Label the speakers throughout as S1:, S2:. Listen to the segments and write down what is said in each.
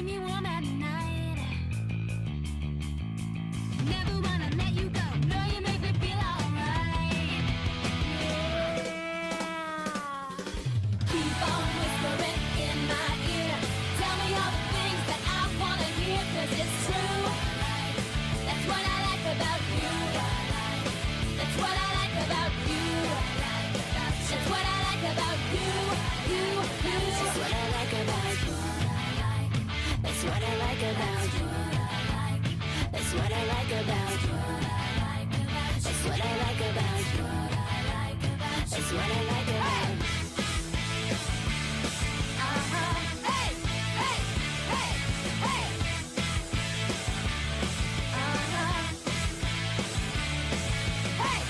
S1: me warm at night. Never wanna let you go. No, you make me feel alright. Yeah. Keep on whispering in my ear. Tell me all the things that I wanna hear, 'cause it's true. That's what I like about you. That's what I like about you. That's what I like about you. You. That's what I like about you. That's what I like about you. That's what I like about you. That's what I like about you. That's what I like about you. Hey, hey, hey, hey. Hey.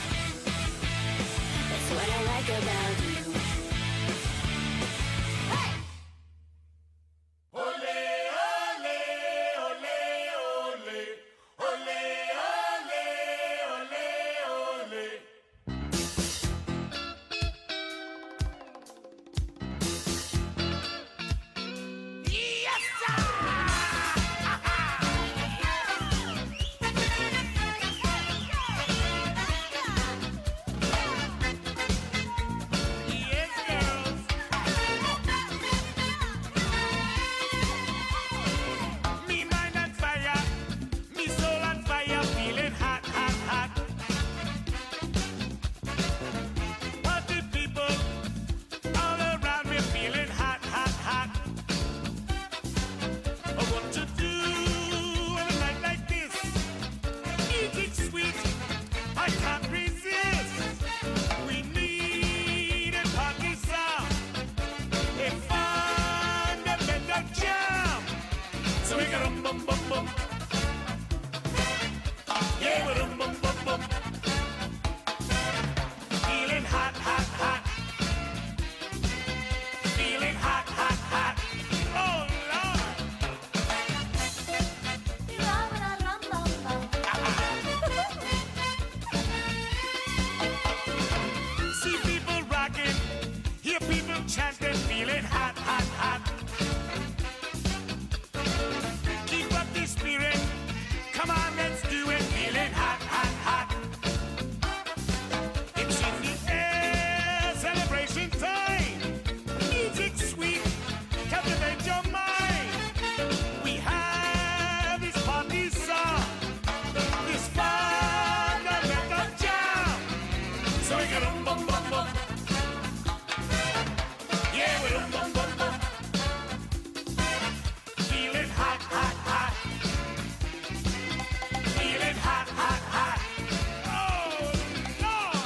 S1: That's what I like about you. Hey.
S2: Ole, ole, ole, ole. Ole, ole, ole, ole. Yes, sir! Yes, girls. Me mind on fire, me soul on fire, feeling hot, hot, hot. Party people all around me, feeling hot, hot, hot. What to do on a night like this? Eating sweet, I can't resist. We need a party song, a fundamental jam. So we got bum bum bum. Yeah, we're bum bum bum. Feeling hot, hot, hot. Feeling hot, hot, hot. Oh Lord. See people rocking, hear people chanting, feeling hot, hot, hot. Keep up the spirit, come on, let's do it, feeling hot, hot, hot. It's in the air, celebration time. Music sweet, captivate your mind. We have this party song, this fundamental jam. So we got bum bum bum. Yeah, we're bum bum bum. Feeling hot, hot, hot. Feeling hot, hot, hot. Oh Lord.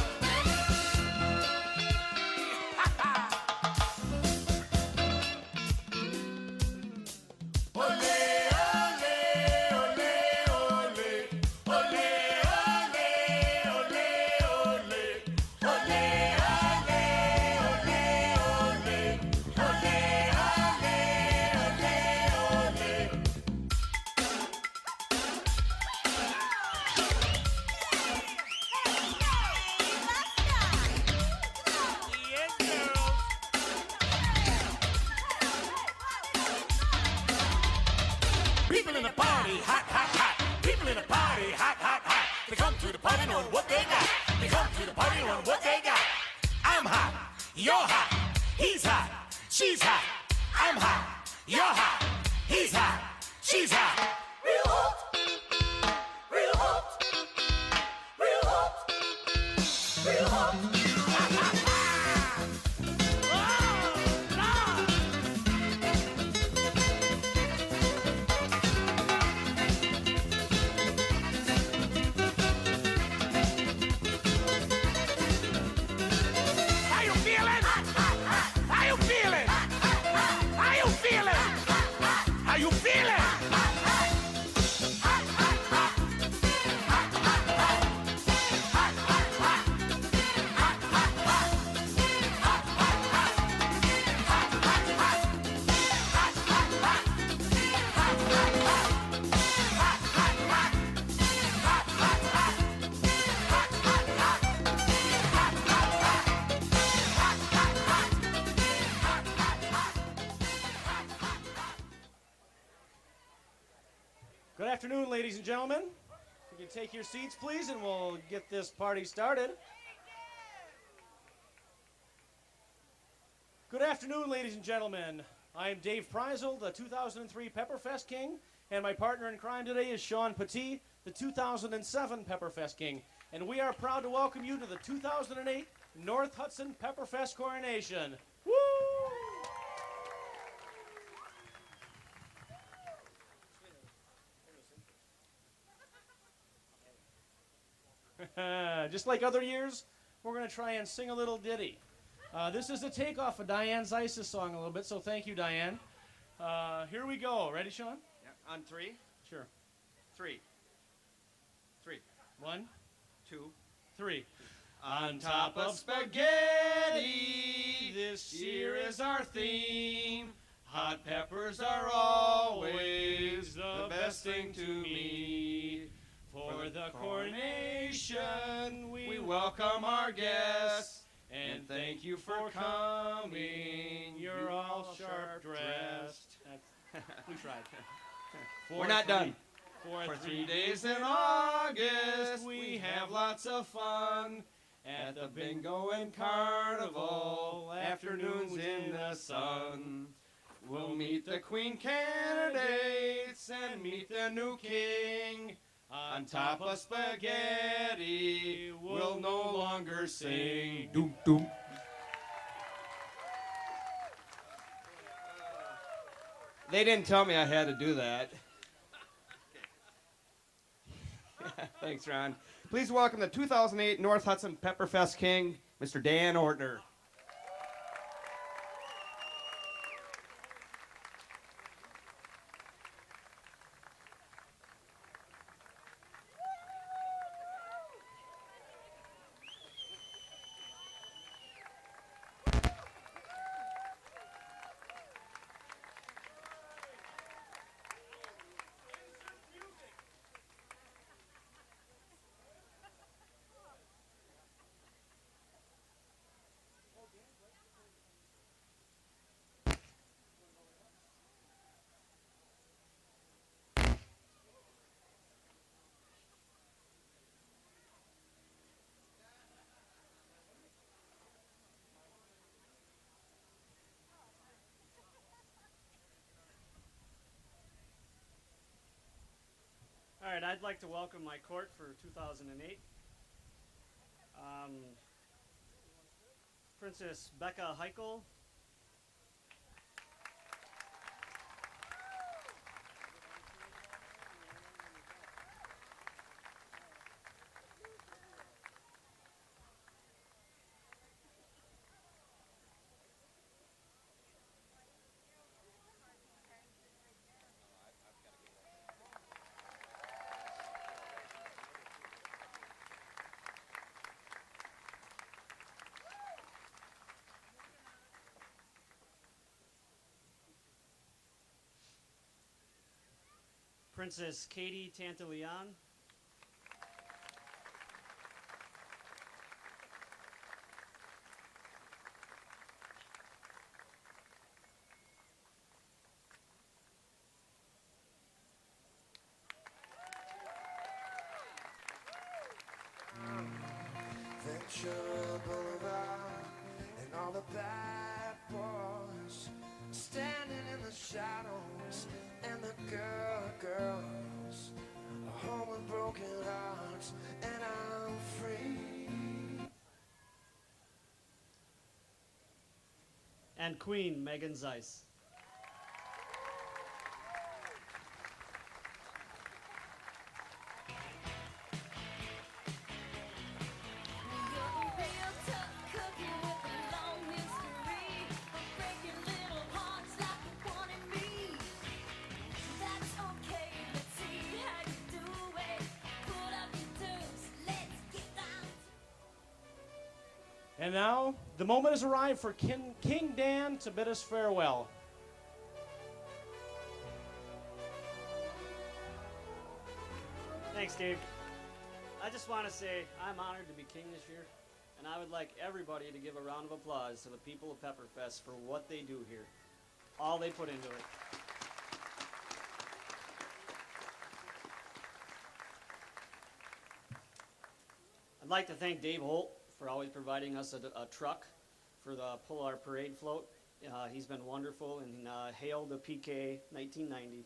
S2: Ole, ole, ole, ole. Ole, ole, ole, ole. Ole, ole, ole, ole. Ole, ole, ole, ole. Yes, girls. People in the party, hot, hot, hot. People in the party, hot, hot, hot. They come to the party knowing what they got. They come to the party knowing what they got. I'm hot, you're hot, he's hot, she's hot. I'm hot, you're hot, he's hot, she's hot. Real hot, real hot, real hot, real hot. Oh, Lord. How you feeling? How you feeling? How you feeling? How you feeling?
S3: afternoon, ladies and gentlemen. You can take your seats, please, and we'll get this party started. Good afternoon, ladies and gentlemen. I am Dave Preisel, the 2003 Pepperfest King, and my partner in crime today is Sean Petit, the 2007 Pepperfest King. And we are proud to welcome you to the 2008 North Hudson Pepperfest Coronation. Woo! Just like other years, we're going to try and sing a little ditty. This is a takeoff of Diane Zeiss's song a little bit, so thank you, Diane. Here we go. Ready, Sean?
S4: Yeah. On three?
S3: Sure.
S4: Three.
S3: 1,
S4: 2,
S3: 3.
S4: On top of spaghetti, this year is our theme. Hot peppers are always the best thing to me. For the coronation, we welcome our guests, and thank you for coming. You're all sharp dressed.
S3: We tried.
S4: We're not done. For 3 days in August, we have lots of fun at the bingo and carnival, afternoons in the sun. We'll meet the queen candidates and meet the new king. On top of spaghetti, we'll no longer sing. Doom, doom. They didn't tell me I had to do that. Thanks, Ron. Please welcome the 2008 North Hudson Pepperfest King, Mr. Dan Ortner.
S5: All right, I'd like to welcome my court for 2008. Princess Becca Heichel. Princess Katie Tantalian.
S6: Ventura Boulevard and all the bad boys standing in the shadows, and the girls are home with broken hearts, and I'm free.
S5: And Queen Megan Zeiss.
S3: And now, the moment has arrived for King Dan to bid us farewell.
S5: Thanks, Dave. I just want to say I'm honored to be king this year, and I would like everybody to give a round of applause to the people of Pepperfest for what they do here, all they put into it. like to thank Dave Holt for always providing us a truck for the pull our parade float. He's been wonderful, and hail the PK 1990.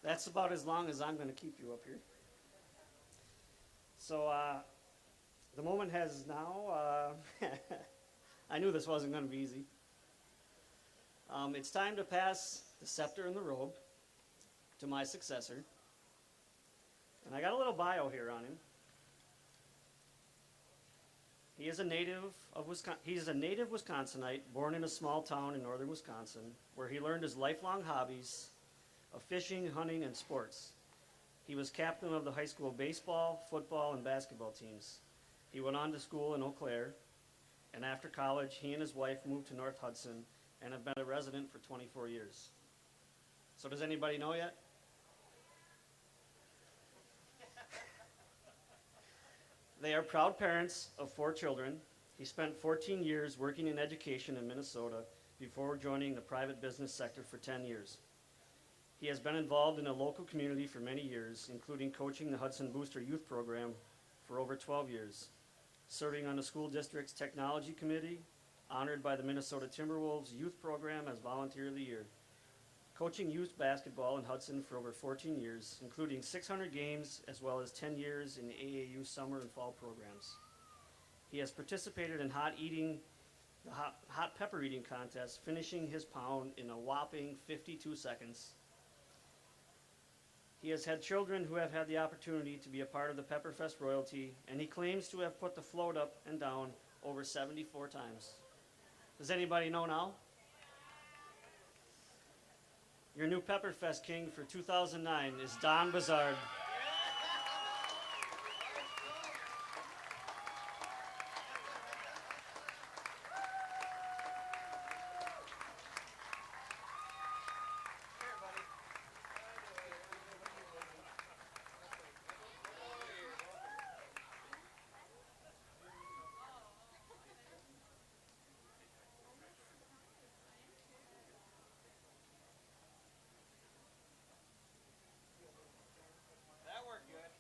S5: That's about as long as I'm going to keep you up here. So the moment has now, I knew this wasn't going to be easy. It's time to pass the scepter and the robe to my successor. And I got a little bio here on him. He is a native of Wisconsinite, born in a small town in northern Wisconsin, where he learned his lifelong hobbies of fishing, hunting, and sports. He was captain of the high school baseball, football, and basketball teams. He went on to school in Eau Claire, and after college, he and his wife moved to North Hudson and have been a resident for 24 years. So does anybody know yet? They are proud parents of 4 children. He spent 14 years working in education in Minnesota before joining the private business sector for 10 years. He has been involved in the local community for many years, including coaching the Hudson Booster Youth Program for over 12 years, serving on the school district's technology committee, honored by the Minnesota Timberwolves Youth Program as Volunteer of the Year, coaching youth basketball in Hudson for over 14 years, including 600 games, as well as 10 years in the AAU summer and fall programs. He has participated in the hot pepper eating contest, finishing his pound in a whopping 52 seconds. He has had children who have had the opportunity to be a part of the Pepperfest royalty, and he claims to have put the float up and down over 74 times. Does anybody know now? Your new Pepperfest king for 2009 is Don Bazard.
S4: That worked good.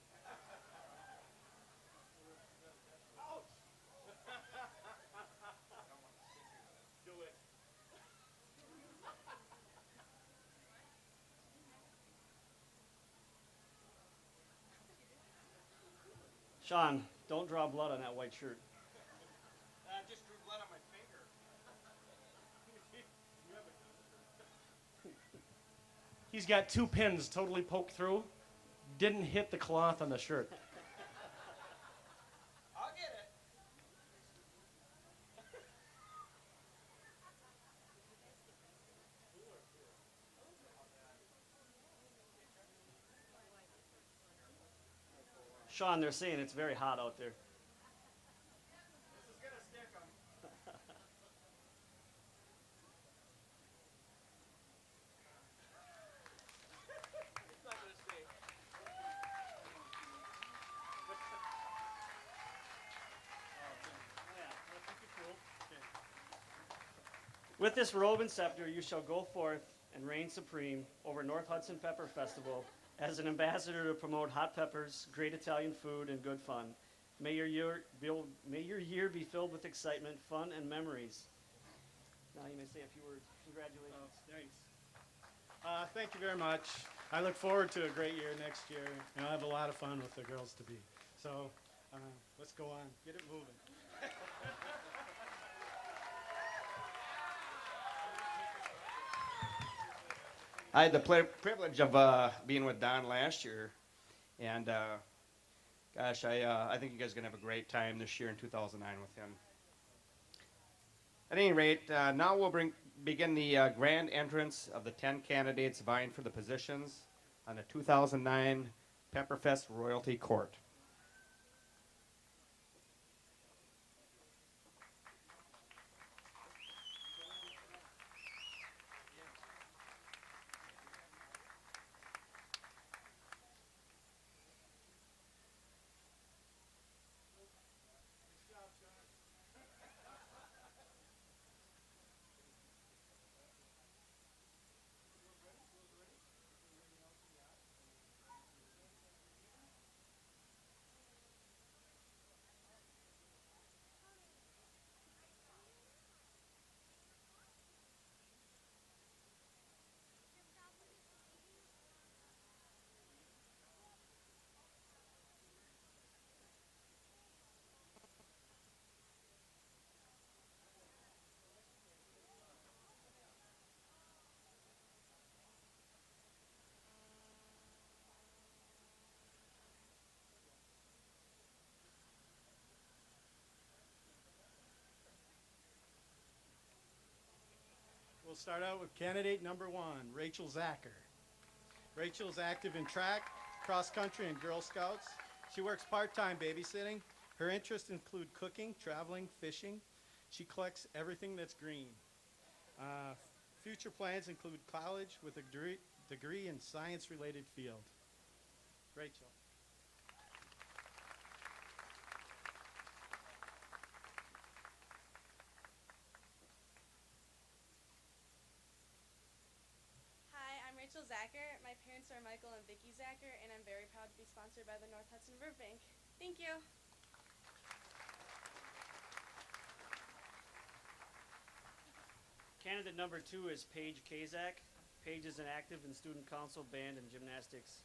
S3: Do it.
S5: Sean, don't draw blood on that white shirt.
S4: I just drew blood on my finger.
S3: He's got 2 pins totally poked through. Didn't hit the cloth on the shirt.
S4: I'll get it.
S5: Sean, they're saying it's very hot out there.
S4: This is gonna stick 'em. It's not gonna stick.
S5: With this robe and scepter, you shall go forth and reign supreme over North Hudson Pepper Festival as an ambassador to promote hot peppers, great Italian food, and good fun. May your year be filled with excitement, fun, and memories. Now you may say a few words. Congratulations.
S7: Thanks. Thank you very much. I look forward to a great year next year, and I'll have a lot of fun with the girls to be. So let's go on. Get it moving.
S4: I had the privilege of being with Don last year, and gosh, I think you guys are going to have a great time this year in 2009 with him. At any rate, now we'll begin the grand entrance of the 10 candidates vying for the positions on the 2009 Pepperfest Royalty Court.
S7: start out with candidate number 1, Rachel Zacher. Rachel is active in track, cross country, and Girl Scouts. She works part-time babysitting. Her interests include cooking, traveling, fishing. She collects everything that's green. Future plans include college with a degree in science-related field. Rachel.
S8: Hi, I'm Rachel Zacher. My parents are Michael and Vicki Zacher, and I'm very proud to be sponsored by the North Hudson River Bank. Thank you.
S5: Candidate number 2 is Paige Kazak. Paige is an active in student council, band, and gymnastics.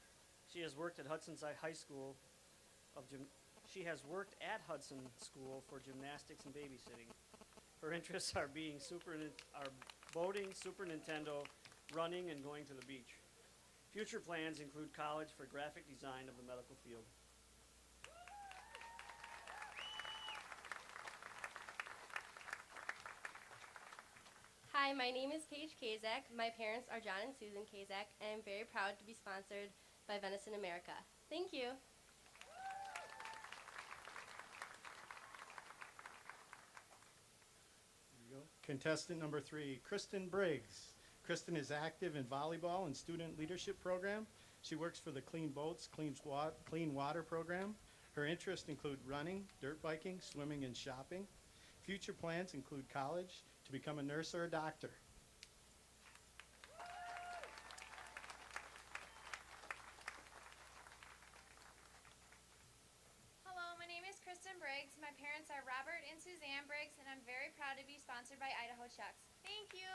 S5: She has worked at Hudson High School She has worked at Hudson School for gymnastics and babysitting. Her interests are boating, Super Nintendo, running, and going to the beach. Future plans include college for graphic design of the medical field.
S9: Hi, my name is Paige Kazak. My parents are John and Susan Kazak, and I'm very proud to be sponsored by Venison America. Thank you.
S7: There you go. Contestant number 3, Kristen Briggs. Kristen is active in volleyball and student leadership program. She works for the Clean Boats, Clean Water program. Her interests include running, dirt biking, swimming, and shopping. Future plans include college, to become a nurse or a doctor.
S10: Hello, my name is Kristen Briggs. My parents are Robert and Suzanne Briggs, and I'm very proud to be sponsored by Idaho Chucks. Thank you.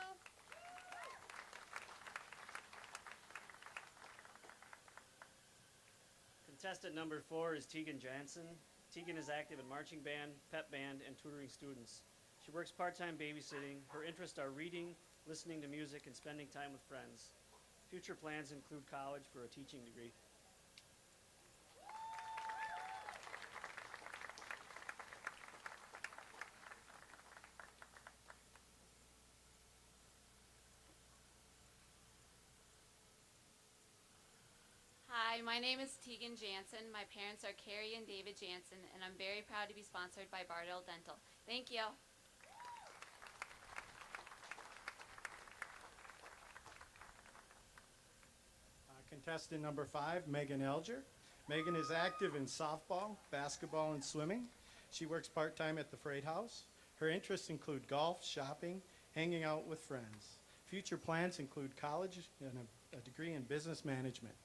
S5: Contestant number 4 is Tegan Jansen. Tegan is active in marching band, pep band, and tutoring students. She works part-time babysitting. Her interests are reading, listening to music, and spending time with friends. Future plans include college for a teaching degree.
S11: Hi, my name is Tegan Jansen. My parents are Carrie and David Jansen, and I'm very proud to be sponsored by Bardell Dental. Thank you.
S7: Contestant number 5, Megan Elger. Megan is active in softball, basketball, and swimming. She works part-time at the Freight House. Her interests include golf, shopping, hanging out with friends. Future plans include college and a degree in business management.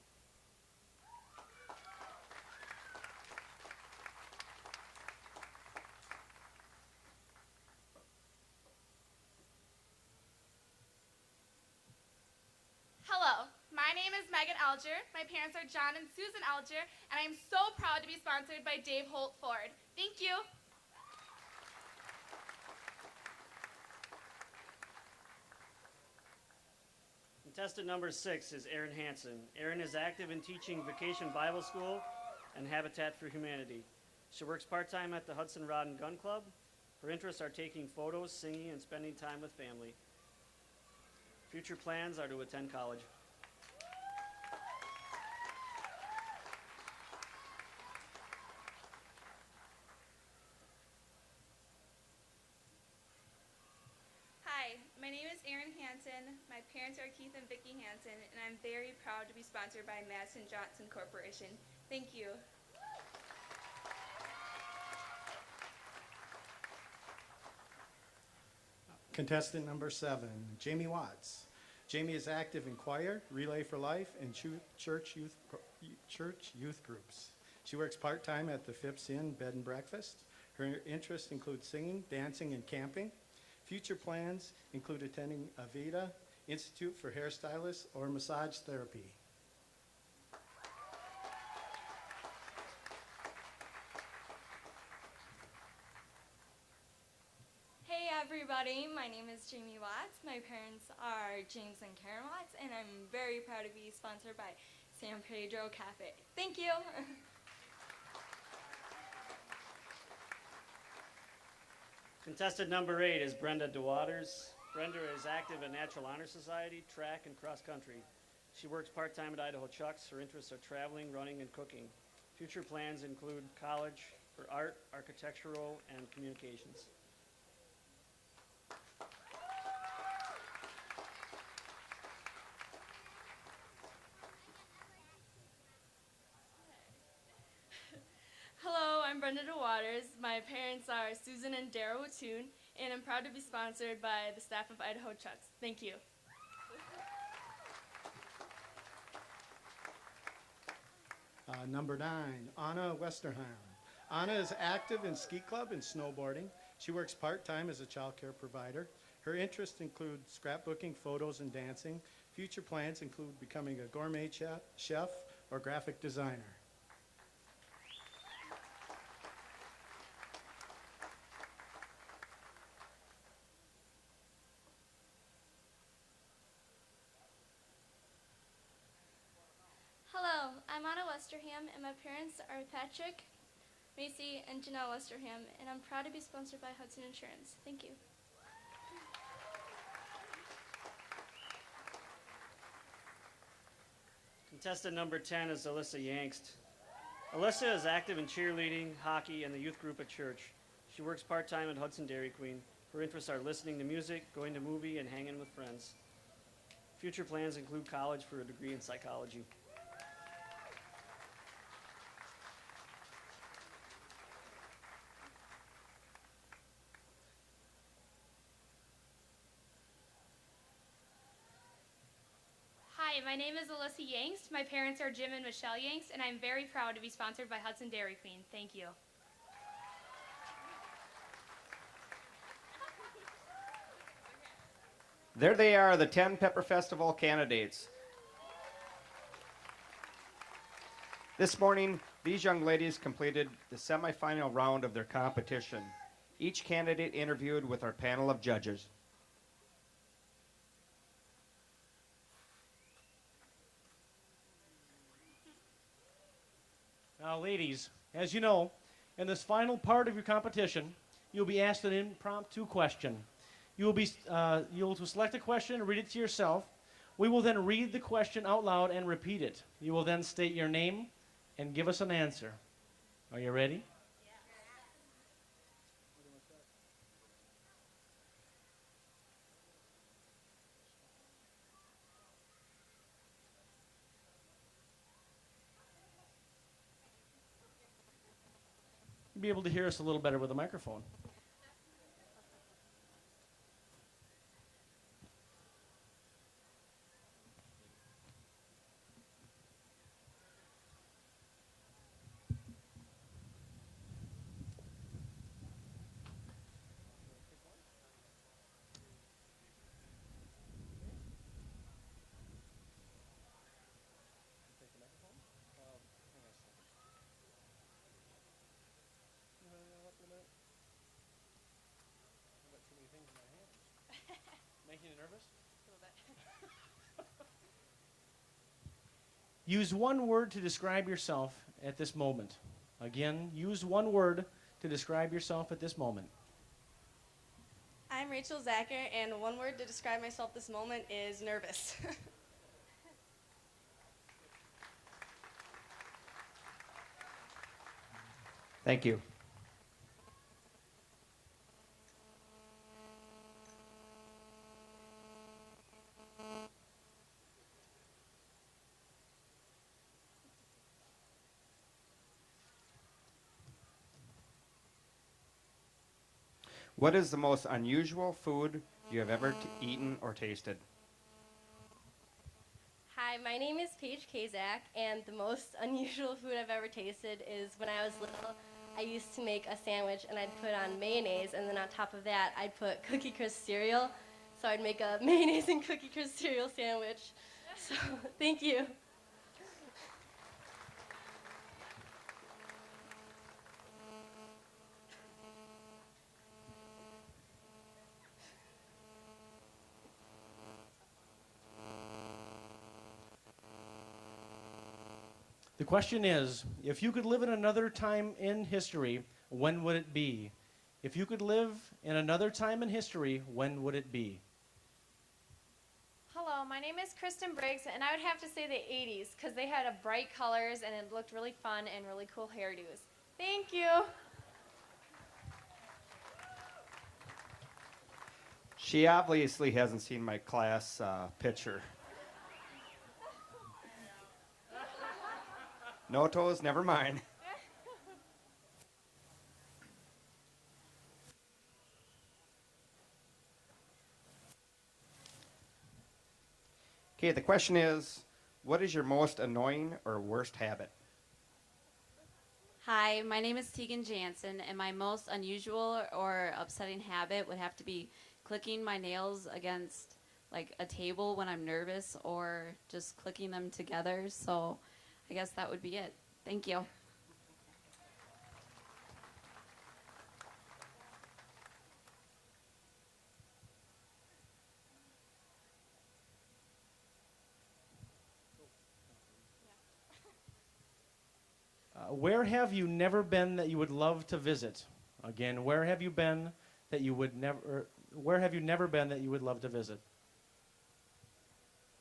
S8: Hello, my name is Megan Alger. My parents are John and Susan Alger, and I'm so proud to be sponsored by Dave Holt Ford. Thank you.
S5: Contestant number 6 is Erin Hansen. Erin is active in teaching Vacation Bible School and Habitat for Humanity. She works part-time at the Hudson Rod and Gun Club. Her interests are taking photos, singing, and spending time with family. Future plans are to attend college.
S8: Hi, my name is Erin Hansen. My parents are Keith and Vicki Hansen, and I'm very proud to be sponsored by Madison Johnson Corporation. Thank you.
S7: Contestant number 7, Jamie Watts. Jamie is active in choir, Relay for Life, and church youth groups. She works part-time at the Phipps Inn Bed and Breakfast. Her interests include singing, dancing, and camping. Future plans include attending Aveda Institute for Hairstylists or massage therapy.
S12: Hey everybody, my name is Jamie Watts. My parents are James and Karen Watts, and I'm very proud to be sponsored by San Pedro Cafe. Thank you.
S5: Contestant number 8 is Brenda DeWaters. Brenda is active in Natural Honor Society, track, and cross country. She works part-time at Idaho Chucks. Her interests are traveling, running, and cooking. Future plans include college for art, architectural, and communications.
S12: Hello, I'm Brenda DeWaters. My parents are Susan and Darrow Wattoon, and I'm proud to be sponsored by the staff of Idaho Chucks. Thank you.
S7: Number 9, Anna Westerheim. Anna is active in ski club and snowboarding. She works part-time as a child care provider. Her interests include scrapbooking, photos, and dancing. Future plans include becoming a gourmet chef or graphic designer.
S13: Hello, I'm Anna Westerham, and my parents are Patrick, Macy, and Janelle Westerham, and I'm proud to be sponsored by Hudson Insurance. Thank you.
S5: Contestant number 10 is Alyssa Yangst. Alyssa is active in cheerleading, hockey, and the youth group at church. She works part-time at Hudson Dairy Queen. Her interests are listening to music, going to movie, and hanging with friends. Future plans include college for a degree in psychology.
S14: Hi, my name is Alyssa Yangst. My parents are Jim and Michelle Yangst, and I'm very proud to be sponsored by Hudson Dairy Queen. Thank you.
S15: There they are, the 10 Pepper Festival candidates. This morning, these young ladies completed the semifinal round of their competition. Each candidate interviewed with our panel of judges.
S3: Now, ladies, as you know, in this final part of your competition, you'll be asked an impromptu question. You'll select a question and read it to yourself. We will then read the question out loud and repeat it. You will then state your name and give us an answer. Are you ready? You'll be able to hear us a little better with a microphone. Making you nervous? A little bit. Use one word to describe yourself at this moment. Again, use one word to describe yourself at this moment.
S9: I'm Rachel Zacher, and one word to describe myself this moment is nervous.
S15: Thank you. What is the most unusual food you have ever eaten or tasted?
S9: Hi, my name is Paige Kazak, and the most unusual food I've ever tasted is when I was little, I used to make a sandwich and I'd put on mayonnaise, and then on top of that, I'd put Cookie Crisp cereal. So I'd make a mayonnaise and Cookie Crisp cereal sandwich. So, thank you.
S3: The question is, if you could live in another time in history, when would it be? If you could live in another time in history, when would it be?
S16: my name is Kristen Briggs, and I would have to say the 80s because they had a bright colors and it looked really fun and really cool hairdos. Thank you.
S15: She obviously hasn't seen my class picture. No toes, never mind. Okay, the question is, what is your most annoying or worst habit?
S11: Hi, my name is Tegan Jansen, and my most unusual or upsetting habit would have to be clicking my nails against like a table when I'm nervous, or just clicking them together. So I guess that would be it. Thank you.
S3: Where have you never been that you would love to visit? Again, where have you been that you would never? Where have you never been that you would love to visit?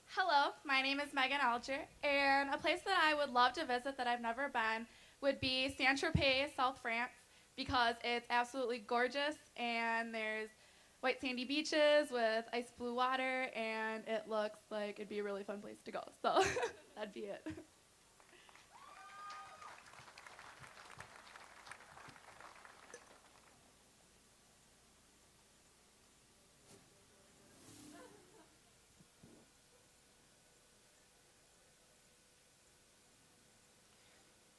S17: Hello, my name is Megan Alger, and a place that I would love to visit that I've never been would be Saint-Tropez, South France, because it's absolutely gorgeous, and there's white sandy beaches with ice blue water, and it looks like it'd be a really fun place to go. So that'd be it.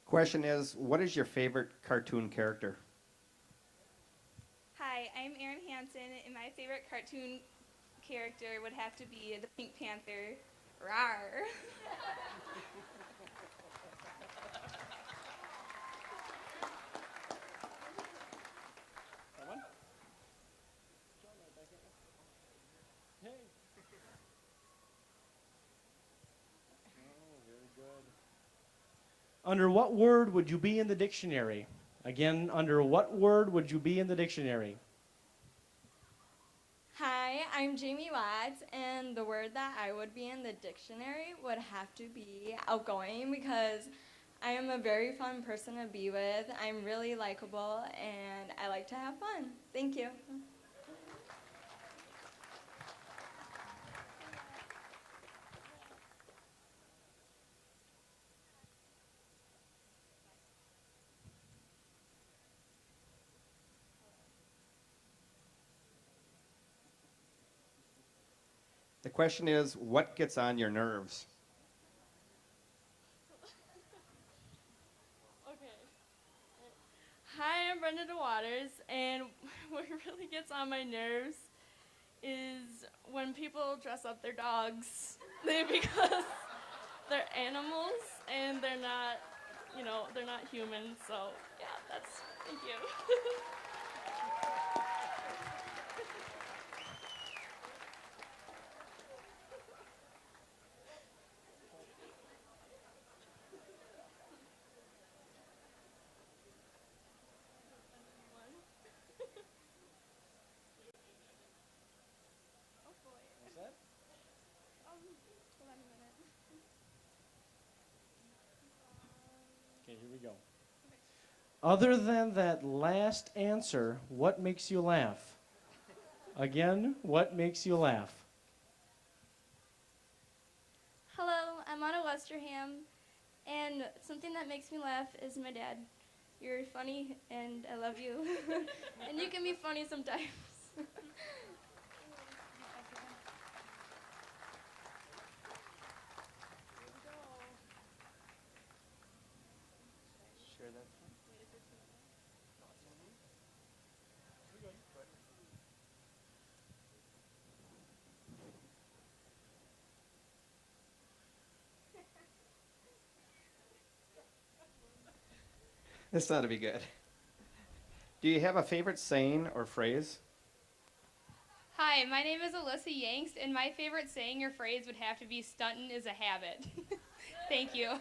S15: Question is, what is your favorite cartoon character?
S8: Hi, I'm Erin Hansen, and my favorite cartoon character would have to be the Pink Panther. Rawr.
S3: Under what word would you be in the dictionary? Again, under what word would you be in the dictionary?
S12: Hi, I'm Jamie Watts, and the word that I would be in the dictionary would have to be outgoing because I am a very fun person to be with. I'm really likable, and I like to have fun. Thank you.
S15: The question is, what gets on your nerves?
S18: Hi, I'm Brenda DeWaters, and what really gets on my nerves is when people dress up their dogs because they're animals and they're not, they're not humans. So yeah, thank you.
S3: Okay, here we go. Other than that last answer, what makes you laugh? Again, what makes you laugh?
S13: Hello, I'm Anna Westerham, and something that makes me laugh is my dad. You're funny, and I love you. And you can be funny sometimes.
S15: This ought to be good. Do you have a favorite saying or phrase?
S14: Hi, my name is Alyssa Yanks, and my favorite saying or phrase would have to be stuntin' is a habit. Thank you.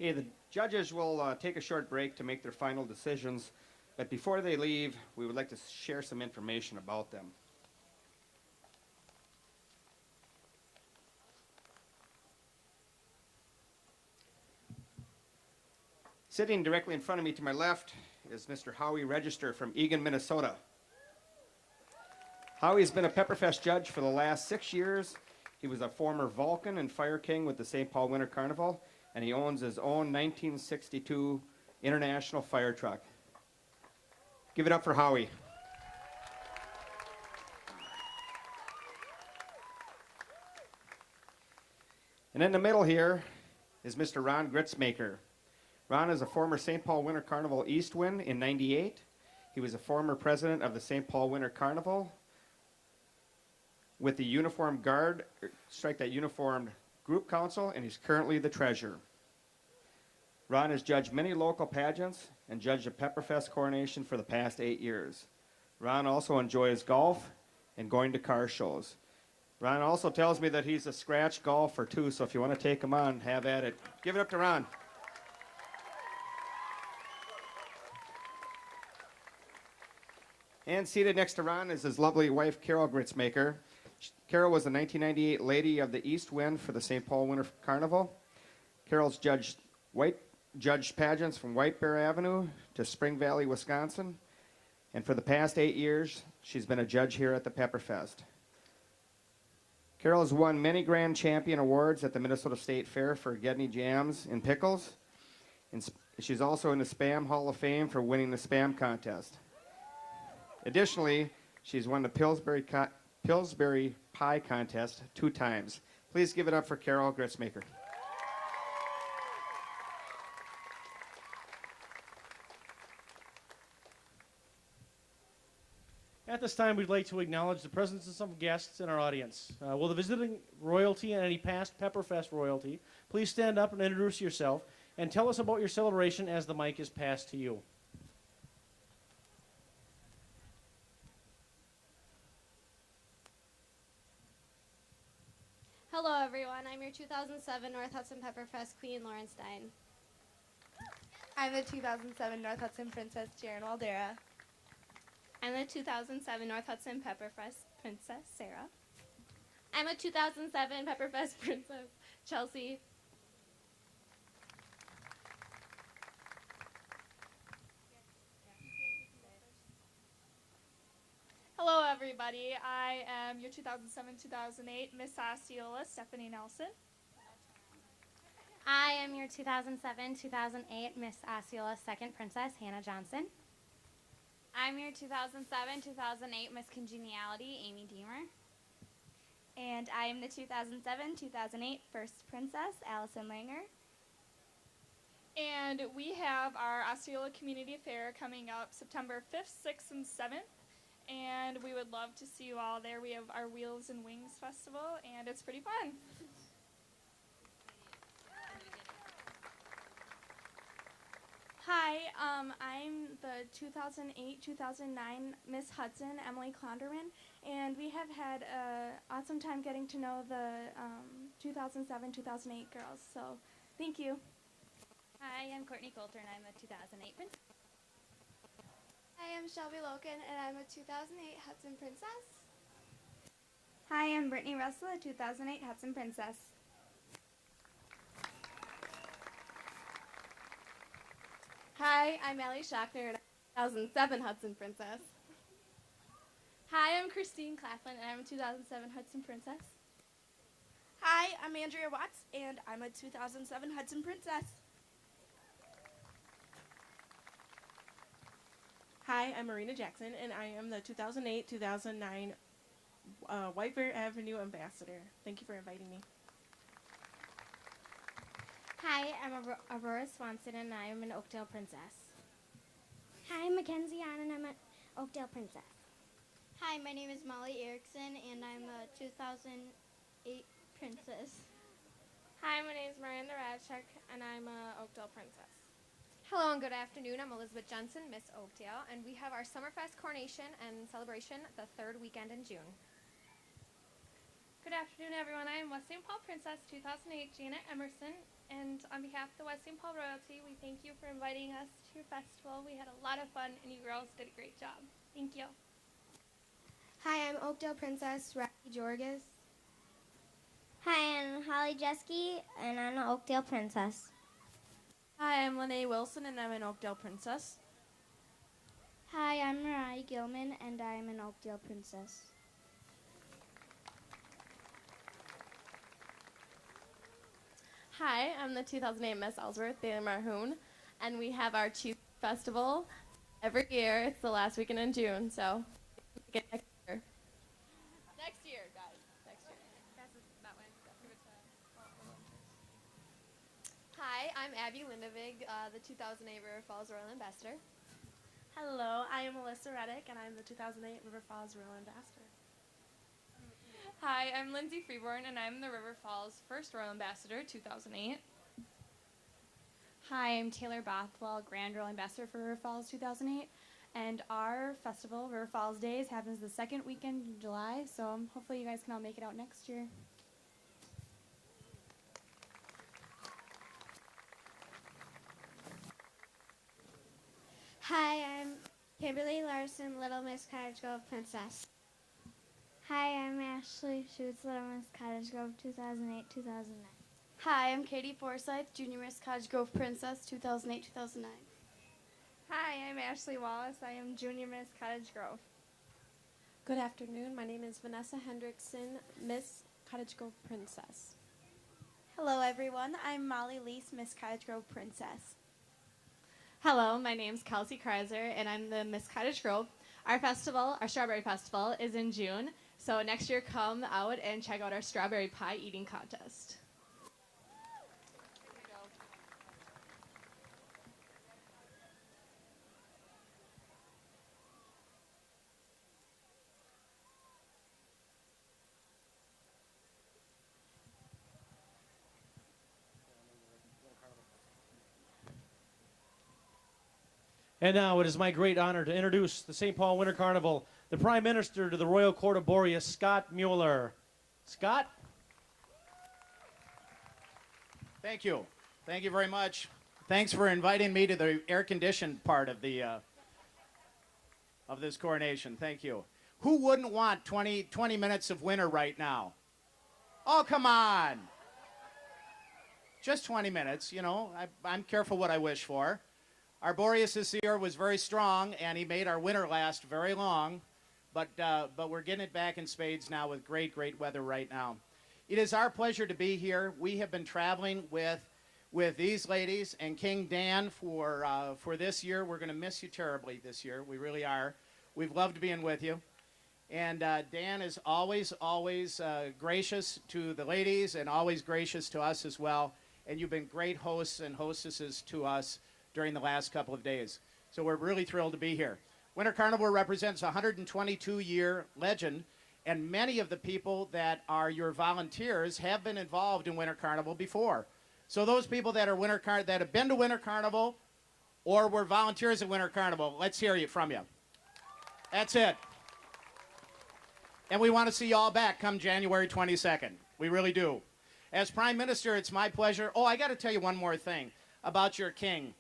S15: Hey, the judges will take a short break to make their final decisions, but before they leave, we would like to share some information about them. Sitting directly in front of me to my left is Mr. Howie Register from Eagan, Minnesota. Howie's been a Pepperfest judge for the last 6 years. He was a former Vulcan and Fire King with the St. Paul Winter Carnival, and he owns his own 1962 International fire truck. Give it up for Howie. And in the middle here is Mr. Ron Gritzmaker. Ron is a former St. Paul Winter Carnival East Wind in '98. He was a former president of the St. Paul Winter Carnival with the Uniformed Guard, Uniformed Group Council, and he's currently the treasurer. Ron has judged many local pageants and judged a Pepperfest Coronation for the past 8 years. Ron also enjoys golf and going to car shows. Ron also tells me that he's a scratch golfer too, so if you want to take him on, have at it. Give it up to Ron. And seated next to Ron is his lovely wife, Carol Gritzmaker. Carol was the 1998 Lady of the East Wind for the St. Paul Winter Carnival. Carol's judged pageants from White Bear Avenue to Spring Valley, Wisconsin. And for the past 8 years, she's been a judge here at the Pepperfest. Carol has won many Grand Champion awards at the Minnesota State Fair for Gedney Jams and Pickles. And she's also in the Spam Hall of Fame for winning the Spam contest. Additionally, she's won the Pillsbury Pie contest 2 times. Please give it up for Carol Gritzmaker.
S3: At this time, we'd like to acknowledge the presence of some guests in our audience. Will the visiting royalty and any past Pepperfest royalty please stand up and introduce yourself and tell us about your celebration as the mic is passed to you.
S19: Hello, everyone. I'm your 2007 North Hudson Pepperfest Queen, Lauren Stein.
S20: I'm the 2007 North Hudson Princess, Jaren Waldera.
S21: I'm the 2007 North Hudson Pepperfest Princess, Sarah.
S19: I'm a 2007 Pepperfest Princess, Chelsea.
S22: Hello, everybody. I am your 2007-2008 Miss Osceola, Stephanie Nelson.
S23: I am your 2007-2008 Miss Osceola Second Princess, Hannah Johnson.
S24: I'm your 2007-2008 Miss Congeniality, Amy Deemer.
S25: And I am the 2007-2008 First Princess, Allison Langer.
S22: And we have our Osceola Community Fair coming up September 5th, 6th, and 7th. And we would love to see you all there. We have our Wheels and Wings Festival, and it's pretty fun.
S26: Hi, I'm the 2008-2009 Miss Hudson, Emily Klonderman, and we have had an awesome time getting to know the 2007-2008 girls, so thank you.
S27: Hi, I'm Courtney Coulter, and I'm the 2008 Princess.
S28: Hi, I'm Shelby Loken, and I'm a 2008 Hudson Princess.
S25: Hi, I'm Brittany Russell, a 2008 Hudson Princess.
S26: Hi, I'm Allie Schachner, and I'm a 2007 Hudson Princess.
S29: Hi, I'm Christine Claflin, and I'm a 2007 Hudson Princess.
S30: Hi, I'm Andrea Watts, and I'm a 2007 Hudson Princess.
S31: Hi, I'm Marina Jackson, and I am the 2008-2009 White Bear Avenue Ambassador. Thank you for inviting me.
S23: Hi, I'm Aurora Swanson, and I am an Oakdale Princess.
S32: Hi, I'm Mackenzie Ann, and I'm an Oakdale Princess.
S33: Hi, my name is Molly Erickson, and I'm a 2008 Princess.
S29: Hi, my name is Miranda Radchuk, and I'm a Oakdale Princess.
S34: Hello and good afternoon. I'm Elizabeth Jensen, Miss Oakdale, and we have our Summerfest Coronation and Celebration the third weekend in June.
S27: Good afternoon, everyone. I am West St. Paul Princess 2008 Janet Emerson, and on behalf of the West St. Paul royalty, we thank you for inviting us to your festival. We had a lot of fun, and you girls did a great job. Thank you.
S33: Hi, I'm Oakdale Princess Rocky Jorgis.
S32: Hi, I'm Holly Jeske, and I'm an Oakdale Princess.
S30: Hi, I'm Lene Wilson, and I'm an Oakdale Princess.
S32: Hi, I'm Mariah Gilman, and I'm an Oakdale Princess.
S1: Hi, I'm the 2008 Miss Ellsworth, Bailey Marhoon, and we have our Cheese Festival every year. It's the last weekend in June, so get next year. Next year, guys. Next year.
S21: That way.
S34: Hi, I'm Abby Lindevig, the 2008 River Falls Royal Ambassador.
S31: Hello, I am Alyssa Reddick, and I'm the 2008 River Falls Royal Ambassador.
S2: Hi, I'm Lindsay Freeborn, and I'm the River Falls First Royal Ambassador 2008.
S4: Hi, I'm Taylor Bothwell, Grand Royal Ambassador for River Falls 2008. And our festival, River Falls Days, happens the second weekend in July, so hopefully you guys can all make it out next year.
S33: Hi, I'm Kimberly Larson, Little Miss Cottage Grove Princess.
S32: Hi, I'm Ashley Schutz, Little Miss Cottage Grove 2008-2009.
S30: Hi, I'm Katie Forsyth, Junior Miss Cottage Grove Princess 2008-2009.
S26: Hi, I'm Ashley Wallace. I am Junior Miss Cottage Grove.
S5: Good afternoon. My name is Vanessa Hendrickson, Miss Cottage Grove Princess.
S30: Hello, everyone. I'm Molly Lease, Miss Cottage Grove Princess.
S21: Hello, my name's Kelsey Kreiser, and I'm the Miss Cottage Grove. Our festival, our Strawberry Festival, is in June, so next year come out and check out our strawberry pie eating contest.
S3: And now it is my great honor to introduce the St. Paul Winter Carnival, the Prime Minister to the Royal Court of Boreas, Scott Mueller. Scott?
S6: Thank you. Thank you very much. Thanks for inviting me to the air-conditioned part of the of this coronation. Thank you. Who wouldn't want 20 minutes of winter right now? Oh, come on. Just 20 minutes, you know. I'm careful what I wish for. Our Boreas this year was very strong, and he made our winter last very long. But we're getting it back in spades now with great weather right now. It is our pleasure to be here. We have been traveling with these ladies and King Dan for this year. We're going to miss you terribly this year. We really are. We've loved being with you. And Dan is always gracious to the ladies and always gracious to us as well. And you've been great hosts and hostesses to us during the last couple of days. So we're really thrilled to be here. Winter Carnival represents a 122-year legend, and many of the people that are your volunteers have been involved in Winter Carnival before. So those people that are that have been to Winter Carnival or were volunteers at Winter Carnival, let's hear you from you. That's it. And we want to see you all back come January 22nd. We really do. As Prime Minister, it's my pleasure. Oh, I got to tell you one more thing about your king.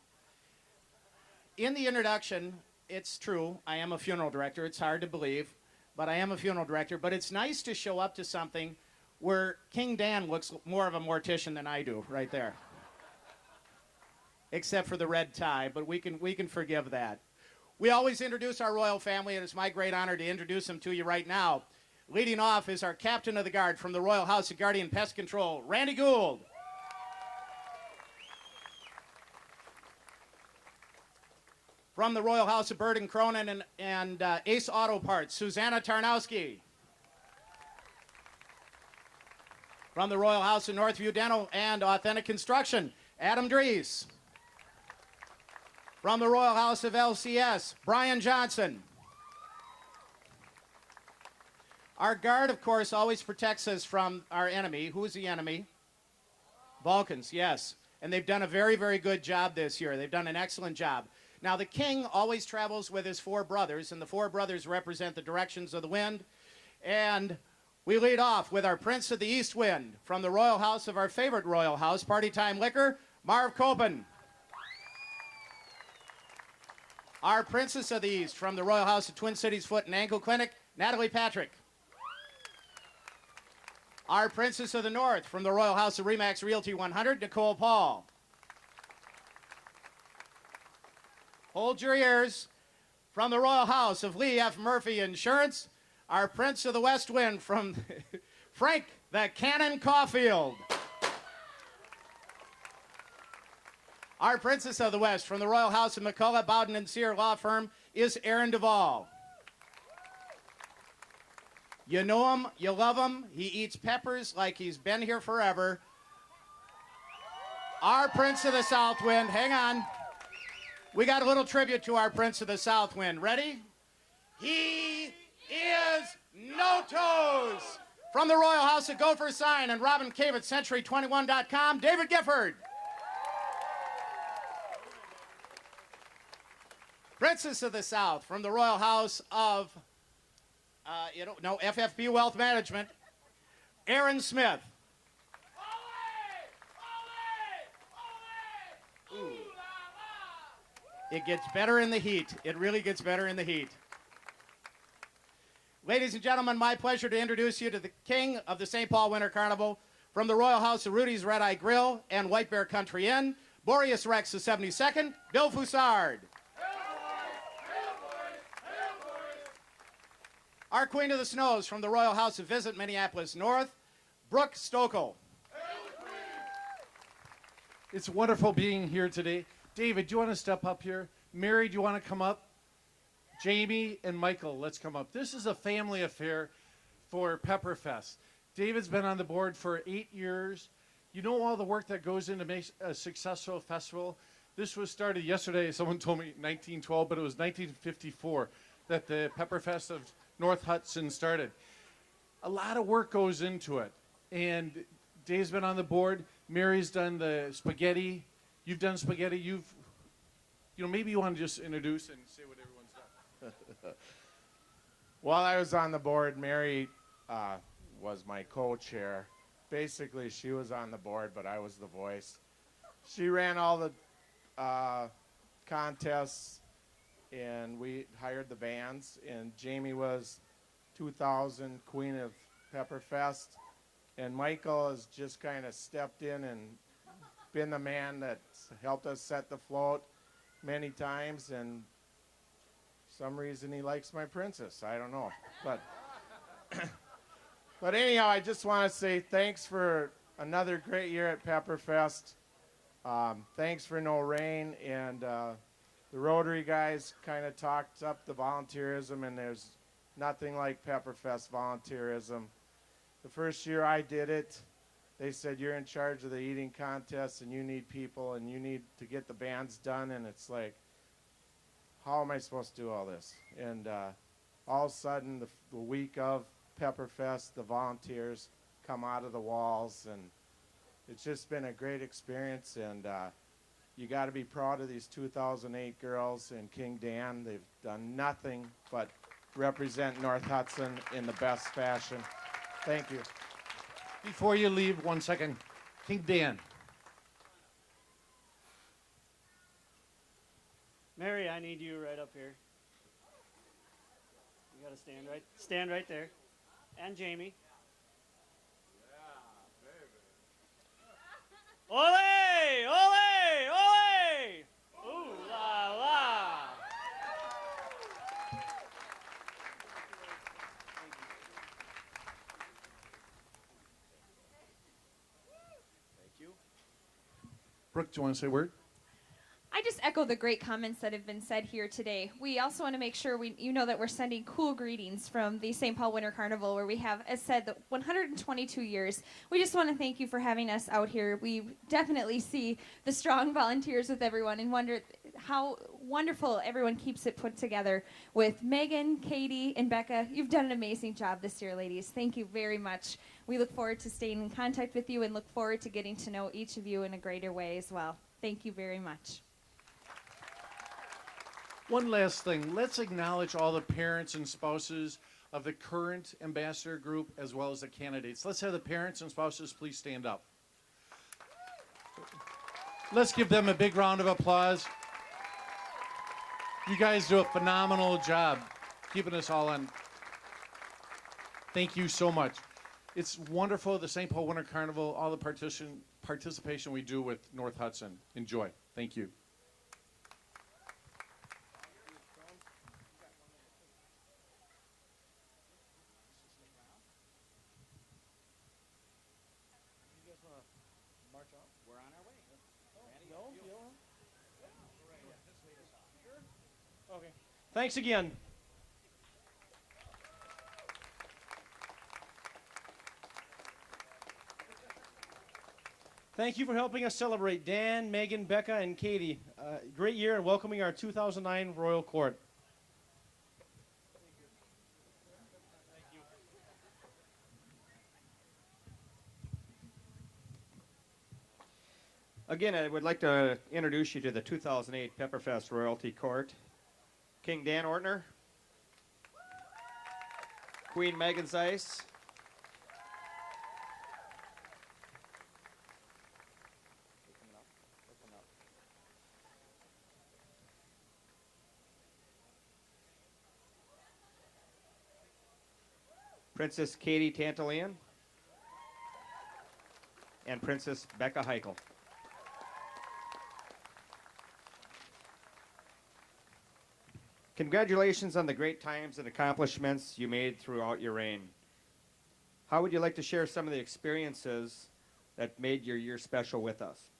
S6: In the introduction, it's true, I am a funeral director. It's hard to believe, but I am a funeral director. But it's nice to show up to something where King Dan looks more of a mortician than I do, right there. Except for the red tie, but we can forgive that. We always introduce our royal family, and it's my great honor to introduce them to you right now. Leading off is our Captain of the Guard from the Royal House of Guardian Pest Control, Randy Gould. From the Royal House of Bird and Cronin and Ace Auto Parts, Susanna Tarnowski. From the Royal House of Northview Dental and Authentic Construction, Adam Dries. From the Royal House of LCS, Brian Johnson. Our guard, of course, always protects us from our enemy. Who is the enemy? Vulcans, yes. And they've done a very good job this year. They've done an excellent job. Now, the king always travels with his four brothers, and the four brothers represent the directions of the wind. And We lead off with our Prince of the East Wind from the Royal House of our favorite Royal House, Party Time Liquor, Marv Copen. Our Princess of the East from the Royal House of Twin Cities Foot and Ankle Clinic, Natalie Patrick. Our Princess of the North from the Royal House of Remax Realty 100, Nicole Paul. Hold your ears. From the Royal House of Lee F. Murphy Insurance, our Prince of the West Wind from Frank the Cannon Caulfield. Our Princess of the West from the Royal House of McCullough, Bowden and Sear Law Firm is Aaron Duvall. You know him, you love him. He eats peppers like he's been here forever. Our Prince of the South Wind, hang on. We got a little tribute to our Prince of the South Wind. Ready? He is No Toes. From the Royal House of Gopher Sign and Robin Cave at Century21.com, David Gifford. Princess of the South from the Royal House of, FFB Wealth Management, Aaron Smith. Ooh. It gets better in the heat. It really gets better in the heat. Ladies and gentlemen, my pleasure to introduce you to the king of the St. Paul Winter Carnival from the Royal House of Rudy's Red Eye Grill and White Bear Country Inn, Boreas Rex the 72nd, Bill Foussard. Our Queen of the Snows from the Royal House of Visit Minneapolis North, Brooke Stokel.
S7: It's wonderful being here today. David, do you want to step up here? Mary, do you want to come up? Jamie and Michael, let's come up. This is a family affair for Pepperfest. David's been on the board for 8 years. You know all the work that goes into make a successful festival. This was started yesterday. Someone told me 1912, but it was 1954 that the Pepperfest of North Hudson started. A lot of work goes into it. And Dave's been on the board. Mary's done the spaghetti. You've done spaghetti. Maybe you want to just introduce and say what everyone's done.
S8: While I was on the board, Mary was my co-chair. Basically, she was on the board, but I was the voice. She ran all the contests, and we hired the bands. And Jamie was 2000 Queen of Pepperfest. And Michael has just kind of stepped in and been the man that's helped us set the float many times. And for some reason he likes my princess. I don't know. But anyhow, I just want to say thanks for another great year at Pepperfest. Thanks for no rain. And the Rotary guys kind of talked up the volunteerism, and there's nothing like Pepperfest volunteerism. The first year I did it, they said, you're in charge of the eating contest, and you need people, and you need to get the bands done. And it's like, how am I supposed to do all this? And all of a sudden, the week of Pepperfest, the volunteers come out of the walls, and it's just been a great experience. And you got to be proud of these 2008 girls and King Dan. They've done nothing but represent North Hudson in the best fashion. Thank you.
S7: Before you leave, 1 second. King Dan.
S9: Mary, I need you right up here. You got to stand right there. And Jamie. Yeah, baby. Ole! Ole! Ole! Ooh la la!
S7: Brooke, do you want to say a word?
S10: I just echo the great comments that have been said here today. We also want to make sure you know that we're sending cool greetings from the St. Paul Winter Carnival, where we have, as said, the 122 years. We just want to thank you for having us out here. We definitely see the strong volunteers with everyone and wonder how wonderful everyone keeps it put together. With Megan, Katie, and Becca, you've done an amazing job this year, ladies. Thank you very much. We look forward to staying in contact with you and look forward to getting to know each of you in a greater way as well. Thank you very much.
S7: One last thing. Let's acknowledge all the parents and spouses of the current ambassador group as well as the candidates. Let's have the parents and spouses please stand up. Let's give them a big round of applause. You guys do a phenomenal job keeping us all on. Thank you so much. It's wonderful, the St. Paul Winter Carnival, all the participation we do with North Hudson. Enjoy. Thank you.
S6: We're on our way.
S3: Okay. Thanks again. Thank you for helping us celebrate Dan, Megan, Becca, and Katie. Great year and welcoming our 2009 Royal Court.
S11: Again, I would like to introduce you to the 2008 Pepperfest Royalty Court. King Dan Ortner, Queen Megan Zeiss, Princess Katie Tantalian, and Princess Becca Heichel. Congratulations on the great times and accomplishments you made throughout your reign. How would you like to share some of the experiences that made your year special with us?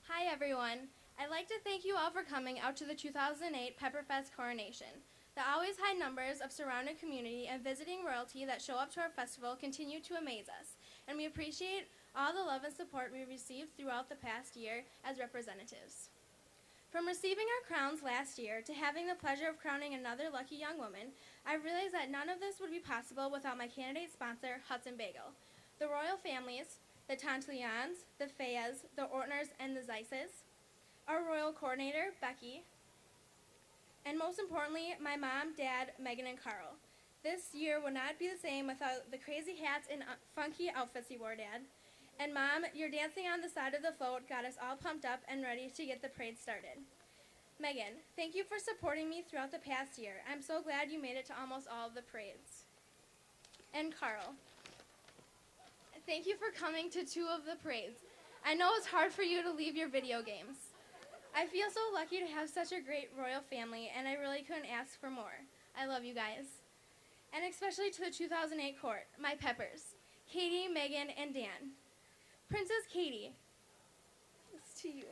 S29: Hi everyone. I'd like to thank you all for coming out to the 2008 Pepperfest Coronation. The always high numbers of surrounding community and visiting royalty that show up to our festival continue to amaze us, and we appreciate all the love and support we received throughout the past year as representatives. From receiving our crowns last year to having the pleasure of crowning another lucky young woman, I realized that none of this would be possible without my candidate sponsor, Hudson Bagel. The royal families, the Tantalians, the Fayas, the Ortners, and the Zeisses, our royal coordinator, Becky, and most importantly, my mom, dad, Megan, and Carl. This year would not be the same without the crazy hats and funky outfits you wore, Dad. And Mom, your dancing on the side of the float got us all pumped up and ready to get the parade started. Megan, thank you for supporting me throughout the past year. I'm so glad you made it to almost all of the parades. And Carl, thank you for coming to 2 of the parades. I know it's hard for you to leave your video games. I feel so lucky to have such a great royal family, and I really couldn't ask for more. I love you guys. And especially to the 2008 court, my peppers, Katie, Megan, and Dan. Princess Katie, it's to you.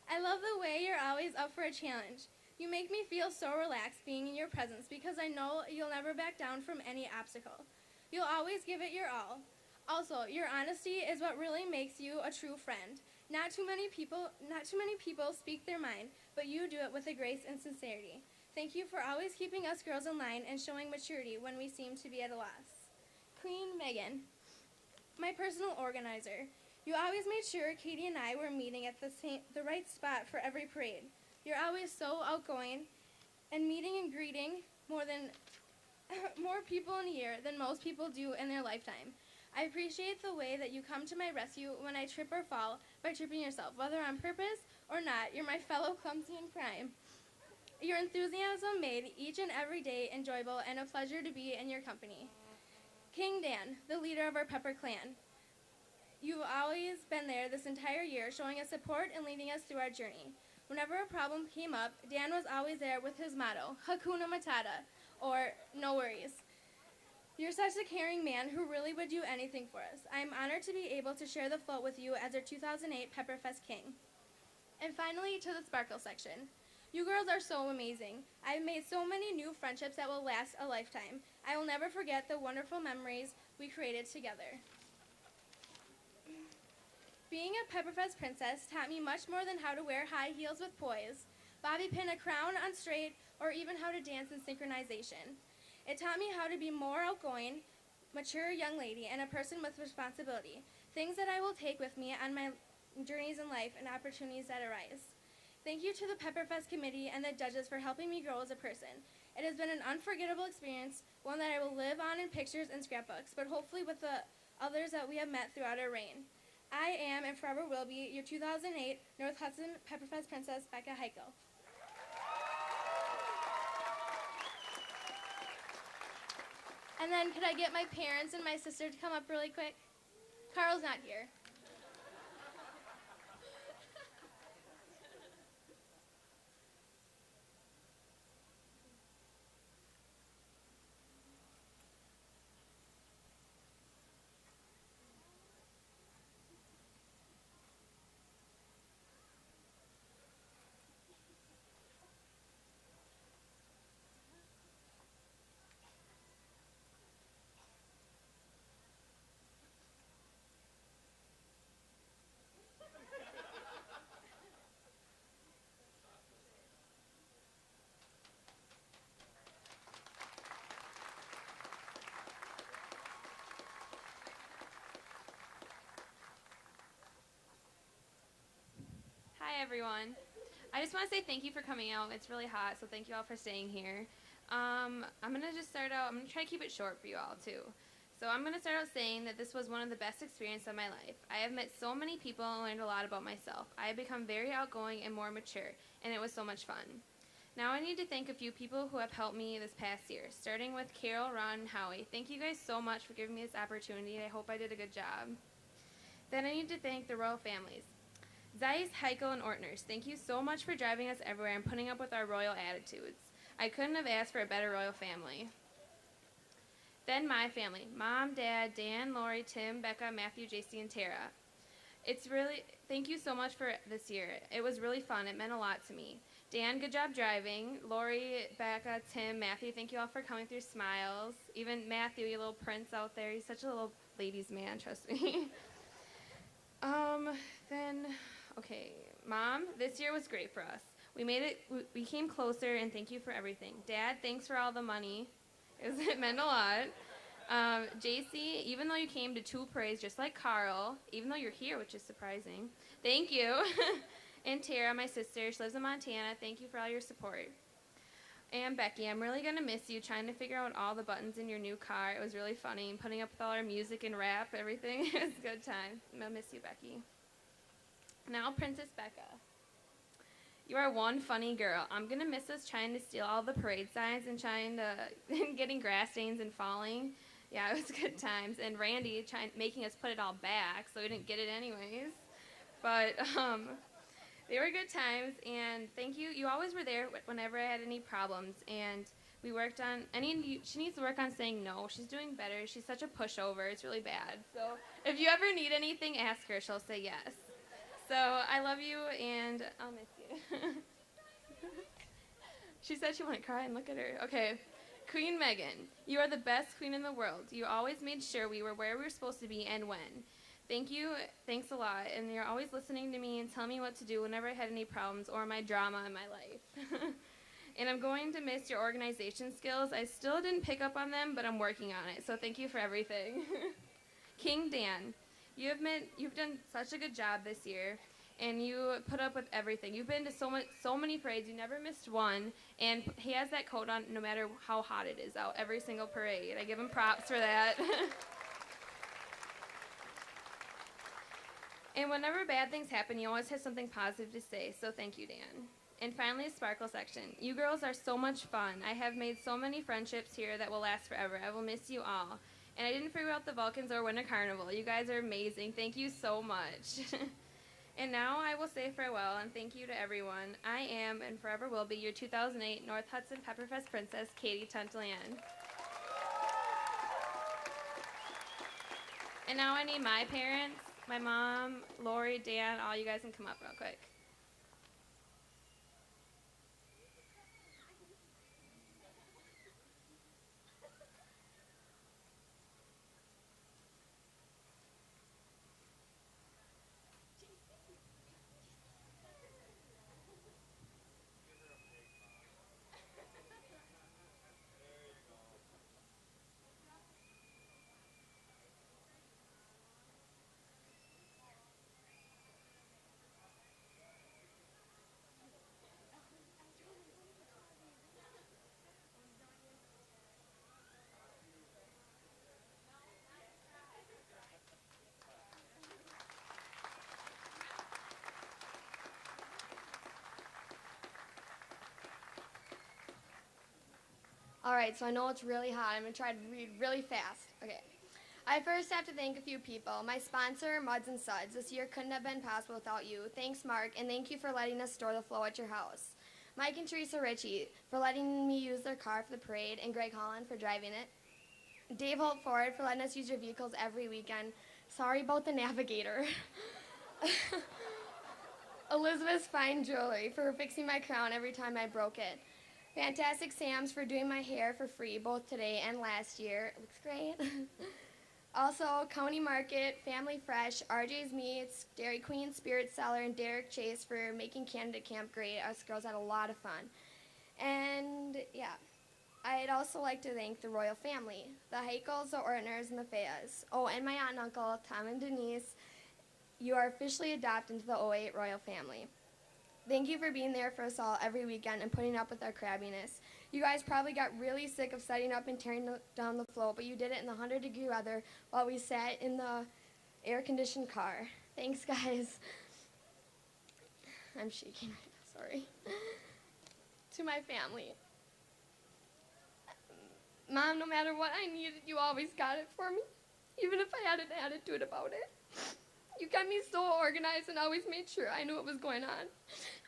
S29: I love the way you're always up for a challenge. You make me feel so relaxed being in your presence because I know you'll never back down from any obstacle. You'll always give it your all. Also, your honesty is what really makes you a true friend. Not too many people speak their mind, but you do it with a grace and sincerity. Thank you for always keeping us girls in line and showing maturity when we seem to be at a loss. Queen Megan, my personal organizer. You always made sure Katie and I were meeting at the right spot for every parade. You're always so outgoing and meeting and greeting more people in a year than most people do in their lifetime. I appreciate the way that you come to my rescue when I trip or fall by tripping yourself, whether on purpose or not. You're my fellow clumsy in crime. Your enthusiasm made each and every day enjoyable and a pleasure to be in your company. King Dan, the leader of our Pepper clan. You've always been there this entire year, showing us support and leading us through our journey. Whenever a problem came up, Dan was always there with his motto, Hakuna Matata, or no worries. You're such a caring man who really would do anything for us. I'm honored to be able to share the float with you as our 2008 Pepperfest King. And finally, to the Sparkle section. You girls are so amazing. I've made so many new friendships that will last a lifetime. I will never forget the wonderful memories we created together. Being a Pepperfest princess taught me much more than how to wear high heels with poise, bobby pin a crown on straight, or even how to dance in synchronization. It taught me how to be more outgoing, mature young lady, and a person with responsibility, things that I will take with me on my journeys in life and opportunities that arise. Thank you to the Pepperfest committee and the judges for helping me grow as a person. It has been an unforgettable experience, one that I will live on in pictures and scrapbooks, but hopefully with the others that we have met throughout our reign. I am and forever will be your 2008 North Hudson Pepperfest Princess, Becca Heichel. And then could I get my parents and my sister to come up really quick? Carl's not here.
S2: Hi, everyone. I just want to say thank you for coming out. It's really hot, so thank you all for staying here. I'm going to just start out, I'm going to try to keep it short for you all, too. So I'm going to start out saying that this was one of the best experiences of my life. I have met so many people and learned a lot about myself. I have become very outgoing and more mature, and it was so much fun. Now I need to thank a few people who have helped me this past year, starting with Carol, Ron, and Howie. Thank you guys so much for giving me this opportunity. I hope I did a good job. Then I need to thank the royal families. Zeiss, Heichel, and Ortners, thank you so much for driving us everywhere and putting up with our royal attitudes. I couldn't have asked for a better royal family. Then my family, Mom, Dad, Dan, Lori, Tim, Becca, Matthew, JC, and Tara. Thank you so much for this year. It was really fun. It meant a lot to me. Dan, good job driving. Lori, Becca, Tim, Matthew, thank you all for coming through smiles. Even Matthew, you little prince out there, he's such a little ladies' man, trust me. Okay, Mom, this year was great for us. We came closer, and thank you for everything. Dad, thanks for all the money. It meant a lot. JC, even though you came to 2 parades just like Carl, even though you're here, which is surprising, thank you. And Tara, my sister, she lives in Montana, thank you for all your support. And Becky, I'm really going to miss you trying to figure out all the buttons in your new car. It was really funny, putting up with all our music and rap, everything. It was a good time. I'm going to miss you, Becky. Now, Princess Becca. You are one funny girl. I'm going to miss us trying to steal all the parade signs and getting grass stains and falling. Yeah, it was good times. And Randy making us put it all back so we didn't get it anyways. But they were good times, and thank you. You always were there whenever I had any problems, and we worked on she needs to work on saying no. She's doing better. She's such a pushover. It's really bad. So if you ever need anything, ask her. She'll say yes. So I love you, and I'll miss you. She said she wouldn't cry, and look at her. Okay. Queen Meghan, you are the best queen in the world. You always made sure we were where we were supposed to be and when. Thank you. Thanks a lot. And you're always listening to me and telling me what to do whenever I had any problems or my drama in my life. And I'm going to miss your organization skills. I still didn't pick up on them, but I'm working on it. So thank you for everything. King Dan, you've done such a good job this year, and you put up with everything. You've been to so many parades. You never missed one, and he has that coat on no matter how hot it is out, every single parade. I give him props for that. And whenever bad things happen, you always have something positive to say, so thank you, Dan. And finally, the sparkle section. You girls are so much fun. I have made so many friendships here that will last forever. I will miss you all. And I didn't figure out the Vulcans or Winter Carnival. You guys are amazing. Thank you so much. And now I will say farewell and thank you to everyone. I am and forever will be your 2008 North Hudson Pepperfest Princess, Katie Tuntalian. And now I need my parents, my mom, Lori, Dan, all you guys can come up real quick.
S12: All right, so I know it's really hot. I'm going to try to read really fast. Okay. I first have to thank a few people. My sponsor, Muds and Suds. This year couldn't have been possible without you. Thanks, Mark, and thank you for letting us store the flow at your house. Mike and Teresa Ritchie for letting me use their car for the parade, and Greg Holland for driving it. Dave Holt Ford for letting us use your vehicles every weekend. Sorry about the navigator. Elizabeth's Fine Jewelry for fixing my crown every time I broke it. Fantastic Sam's for doing my hair for free, both today and last year. It looks great. Also, County Market, Family Fresh, RJ's Meats, Dairy Queen, Spirit Cellar, and Derek Chase for making Canada Camp great. Us girls had a lot of fun. And, yeah. I'd also like to thank the royal family, the Heikels, the Ortners, and the Fayas. Oh, and my aunt and uncle, Tom and Denise. You are officially adopted into the '08 royal family. Thank you for being there for us all every weekend and putting up with our crabbiness. You guys probably got really sick of setting up and tearing down the float, but you did it in the 100-degree weather while we sat in the air-conditioned car. Thanks, guys. I'm shaking right now, sorry. To my family. Mom, no matter what I needed, you always got it for me, even if I had an attitude about it. You got me so organized and always made sure I knew what was going on.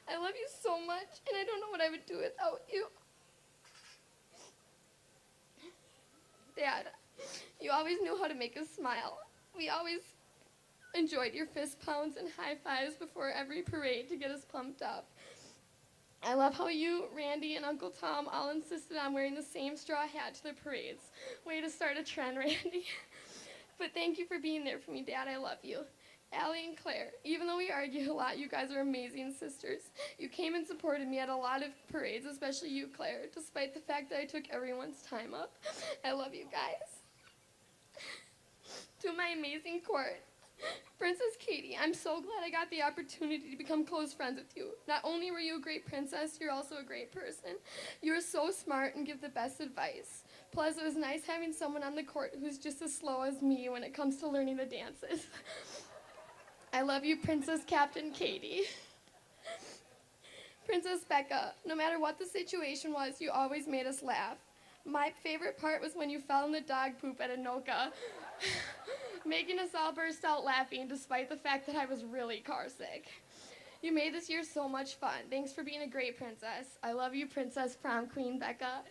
S12: I love you so much, and I don't know what I would do without you. Dad, you always knew how to make us smile. We always enjoyed your fist pounds and high fives before every parade to get us pumped up. I love how you, Randy, and Uncle Tom all insisted on wearing the same straw hat to the parades. Way to start a trend, Randy. But thank you for being there for me, Dad. I love you. Allie and Claire, even though we argue a lot, you guys are amazing sisters. You came and supported me at a lot of parades, especially you, Claire, despite the fact that I took everyone's time up. I love you guys. To my amazing court, Princess Katie, I'm so glad I got the opportunity to become close friends with you. Not only were you a great princess, you're also a great person. You are so smart and give the best advice. Plus, it was nice having someone on the court who's just as slow as me when it comes to learning the dances. I love you, Princess Captain Katie. Princess Becca, no matter what the situation was, you always made us laugh. My favorite part was when you fell in the dog poop at Anoka, making us all burst out laughing despite the fact that I was really car sick. You made this year so much fun. Thanks for being a great princess. I love you, Princess Prom Queen Becca.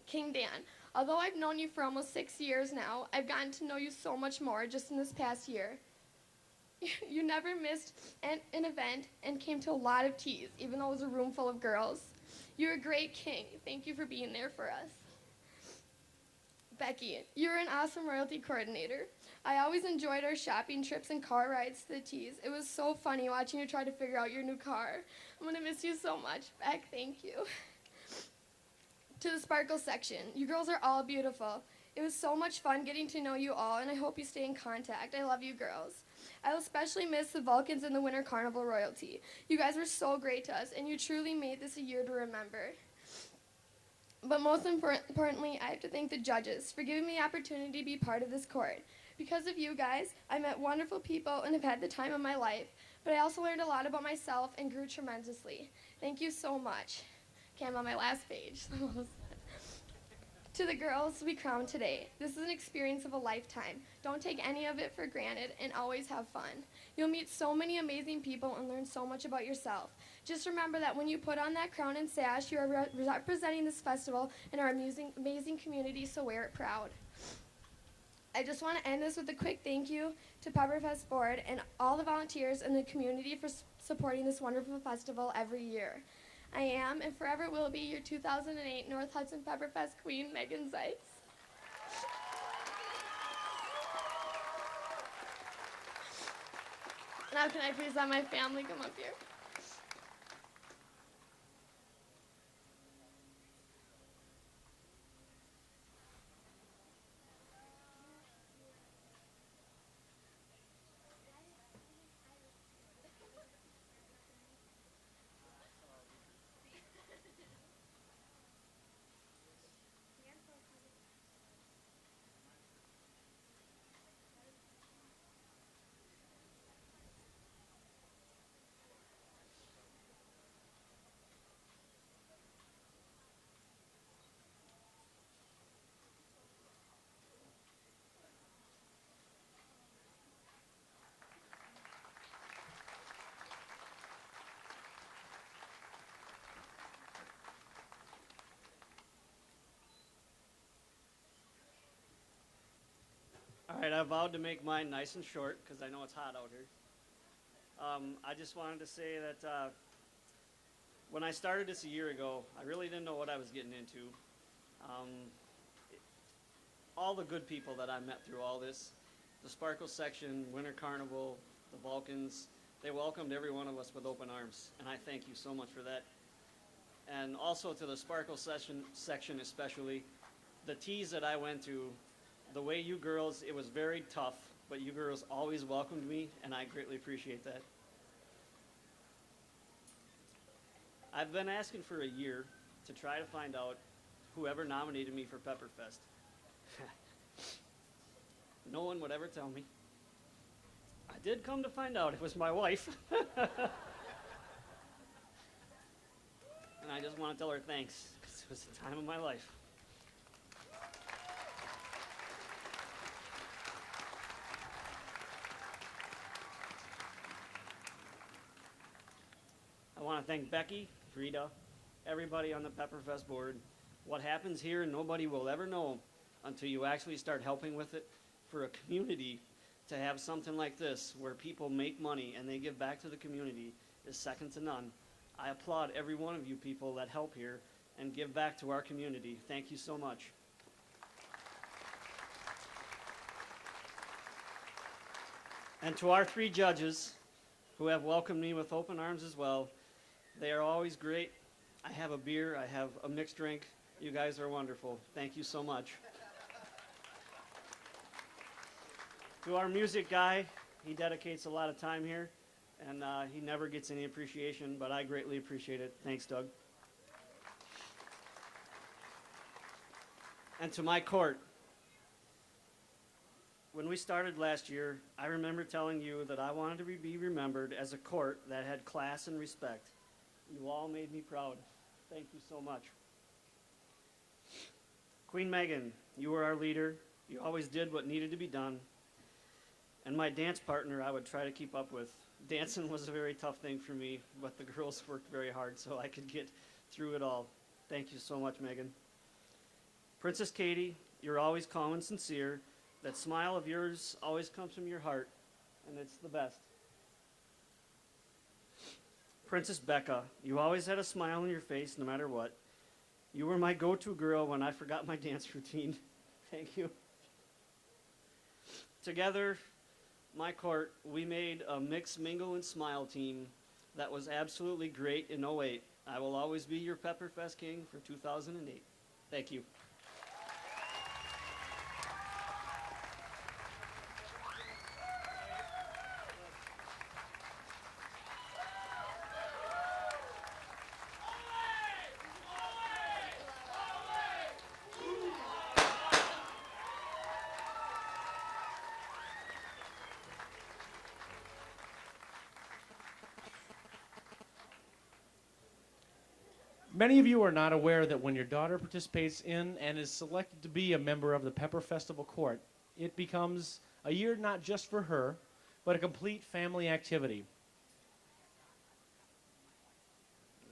S12: King Dan, although I've known you for almost 6 years now, I've gotten to know you so much more just in this past year. You never missed an event and came to a lot of teas, even though it was a room full of girls. You're a great king. Thank you for being there for us. Becky, you're an awesome royalty coordinator. I always enjoyed our shopping trips and car rides to the teas. It was so funny watching you try to figure out your new car. I'm going to miss you so much. Beck, thank you. To the Sparkle section, you girls are all beautiful. It was so much fun getting to know you all, and I hope you stay in contact. I love you girls. I'll especially miss the Vulcans and the Winter Carnival royalty. You guys were so great to us, and you truly made this a year to remember. But most importantly, I have to thank the judges for giving me the opportunity to be part of this court. Because of you guys, I met wonderful people and have had the time of my life, but I also learned a lot about myself and grew tremendously. Thank you so much. Okay, I'm on my last page. To the girls we crowned today, this is an experience of a lifetime. Don't take any of it for granted and always have fun. You'll meet so many amazing people and learn so much about yourself. Just remember that when you put on that crown and sash, you are representing this festival and our amazing community, so wear it proud. I just want to end this with a quick thank you to Pepperfest Board and all the volunteers in the community for supporting this wonderful festival every year. I am and forever will be your 2008 North Hudson Pepperfest Queen, Megan Zeitz. Now can I please have my family come up here?
S9: I vowed to make mine nice and short because I know it's hot out here. I just wanted to say that when I started this a year ago, I really didn't know what I was getting into. All the good people that I met through all this, the Sparkle section, Winter Carnival, the Vulcans, they welcomed every one of us with open arms, and I thank you so much for that. And also to the Sparkle section especially, the teas that I went to, the way you girls, it was very tough, but you girls always welcomed me, and I greatly appreciate that. I've been asking for a year to try to find out whoever nominated me for Pepperfest. No one would ever tell me. I did come to find out it was my wife. And I just want to tell her thanks, because it was the time of my life. I want to thank Becky, Rita, everybody on the Pepperfest board. What happens here, nobody will ever know until you actually start helping with it. For a community to have something like this, where people make money and they give back to the community, is second to none. I applaud every one of you people that help here and give back to our community. Thank you so much. And to our 3 judges who have welcomed me with open arms as well, they are always great. I have a beer, I have a mixed drink. You guys are wonderful. Thank you so much. To our music guy, he dedicates a lot of time here, and he never gets any appreciation, but I greatly appreciate it. Thanks, Doug. And to my court, when we started last year, I remember telling you that I wanted to be remembered as a court that had class and respect. You all made me proud. Thank you so much. Queen Megan, you were our leader. You always did what needed to be done. And my dance partner, I would try to keep up with. Dancing was a very tough thing for me, but the girls worked very hard so I could get through it all. Thank you so much, Megan. Princess Katie, you're always calm and sincere. That smile of yours always comes from your heart, and it's the best. Princess Becca, you always had a smile on your face no matter what. You were my go-to girl when I forgot my dance routine. Thank you. Together, my court, we made a mix, mingle, and smile team that was absolutely great in 08. I will always be your Pepperfest King for 2008. Thank you.
S3: Many of you are not aware that when your daughter participates in and is selected to be a member of the Pepper Festival Court, it becomes a year not just for her, but a complete family activity.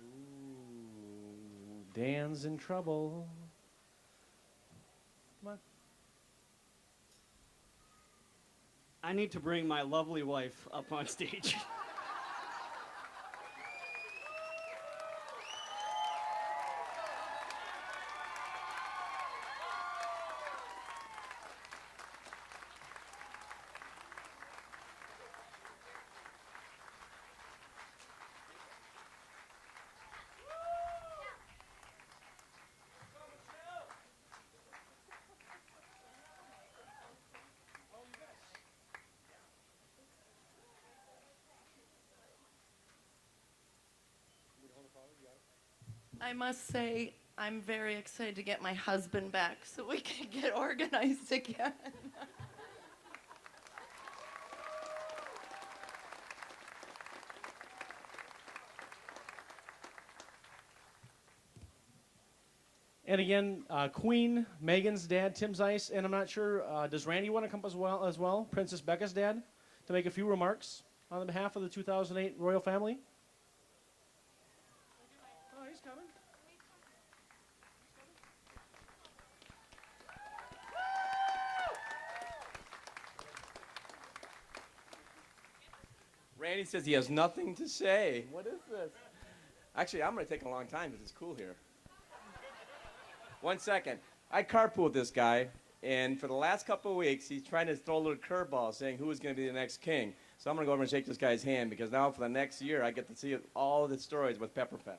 S3: Ooh, Dan's in trouble. Come on.
S9: I need to bring my lovely wife up on stage.
S13: I must say, I'm very excited to get my husband back so we can get organized again.
S3: And again, Queen, Megan's dad, Tim Zeiss, and I'm not sure, does Randy want to come as well? Princess Becca's dad, to make a few remarks on behalf of the 2008 royal family? Oh, he's coming.
S11: Randy says he has nothing to say. What is this? Actually, I'm going to take a long time because it's cool here. 1 second. I carpooled this guy, and for the last couple of weeks, he's trying to throw a little curveball saying who is going to be the next king. So I'm going to go over and shake this guy's hand because now for the next year, I get to see all the stories with Pepperfest.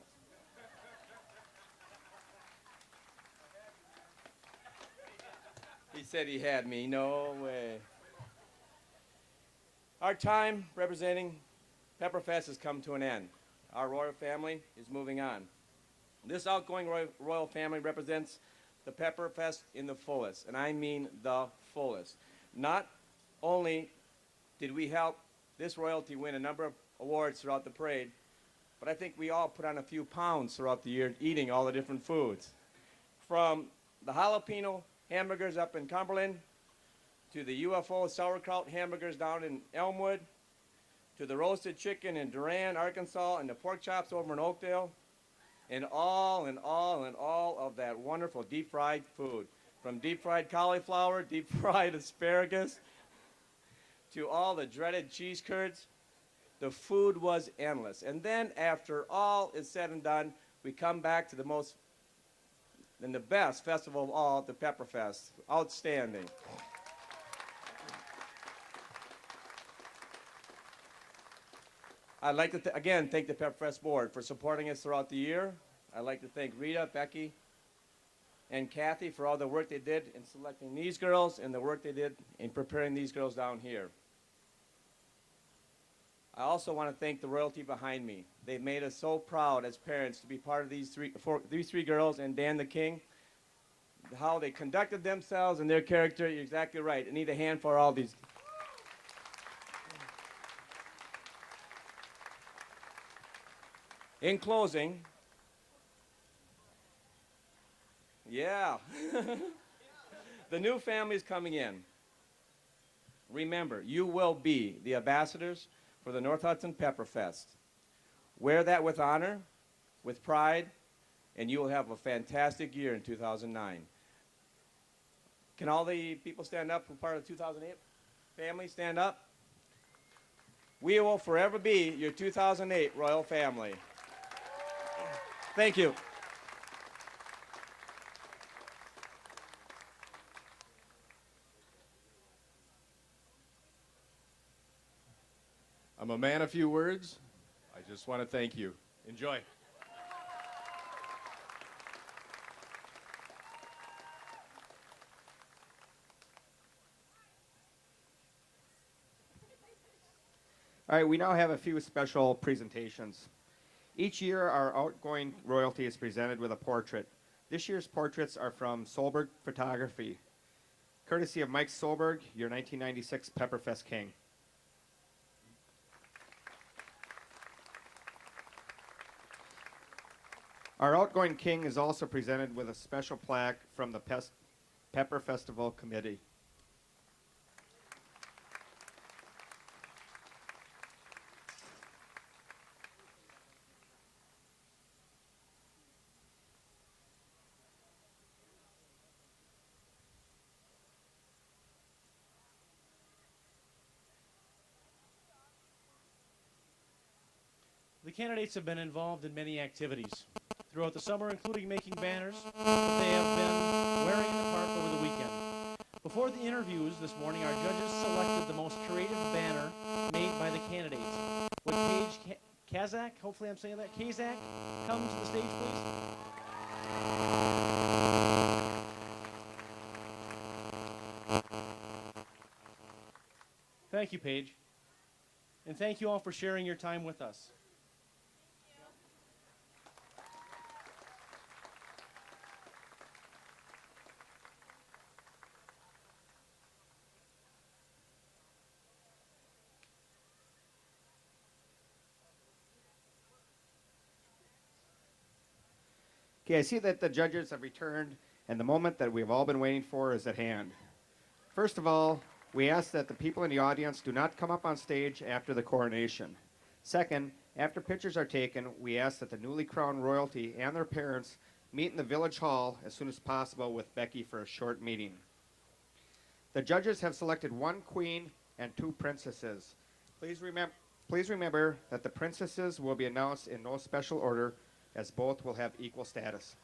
S11: He said he had me. No way. Our time representing Pepperfest has come to an end. Our royal family is moving on. This outgoing royal family represents the Pepperfest in the fullest, and I mean the fullest. Not only did we help this royalty win a number of awards throughout the parade, but I think we all put on a few pounds throughout the year eating all the different foods. From the jalapeno hamburgers up in Cumberland, to the UFO sauerkraut hamburgers down in Elmwood, to the roasted chicken in Durand, Arkansas, and the pork chops over in Oakdale, and all of that wonderful deep-fried food. From deep-fried cauliflower, deep-fried asparagus, to all the dreaded cheese curds. The food was endless. And then after all is said and done, we come back to the most and the best festival of all, the Pepperfest. Outstanding. I'd like to, again, thank the Pepperfest Board for supporting us throughout the year. I'd like to thank Rita, Becky, and Kathy for all the work they did in selecting these girls and the work they did in preparing these girls down here. I also want to thank the royalty behind me. They've made us so proud as parents to be part of these three girls and Dan the King. How they conducted themselves and their character, you're exactly right. I need a hand for all these. In closing, yeah, the new families coming in. Remember, you will be the ambassadors for the North Hudson Pepperfest. Wear that with honor, with pride, and you will have a fantastic year in 2009. Can all the people stand up who are part of the 2008 family stand up? We will forever be your 2008 royal family. Thank you.
S1: I'm a man of few words. I just want to thank you. Enjoy.
S11: All right, we now have a few special presentations. Each year, our outgoing royalty is presented with a portrait. This year's portraits are from Solberg Photography, courtesy of Mike Solberg, your 1996 Pepperfest King. Our outgoing king is also presented with a special plaque from the Pepper Festival Committee.
S3: The candidates have been involved in many activities throughout the summer, including making banners that they have been wearing in the park over the weekend. Before the interviews this morning, our judges selected the most creative banner made by the candidates. Would Paige Kazak, hopefully I'm saying that, Kazak, come to the stage, please? Thank you, Paige. And thank you all for sharing your time with us.
S11: Okay, I see that the judges have returned, and the moment that we've all been waiting for is at hand. First of all, we ask that the people in the audience do not come up on stage after the coronation. Second, after pictures are taken, we ask that the newly crowned royalty and their parents meet in the village hall as soon as possible with Becky for a short meeting. The judges have selected one queen and two princesses. Please
S14: Please remember that the princesses will be announced in no special order, as both will have equal status.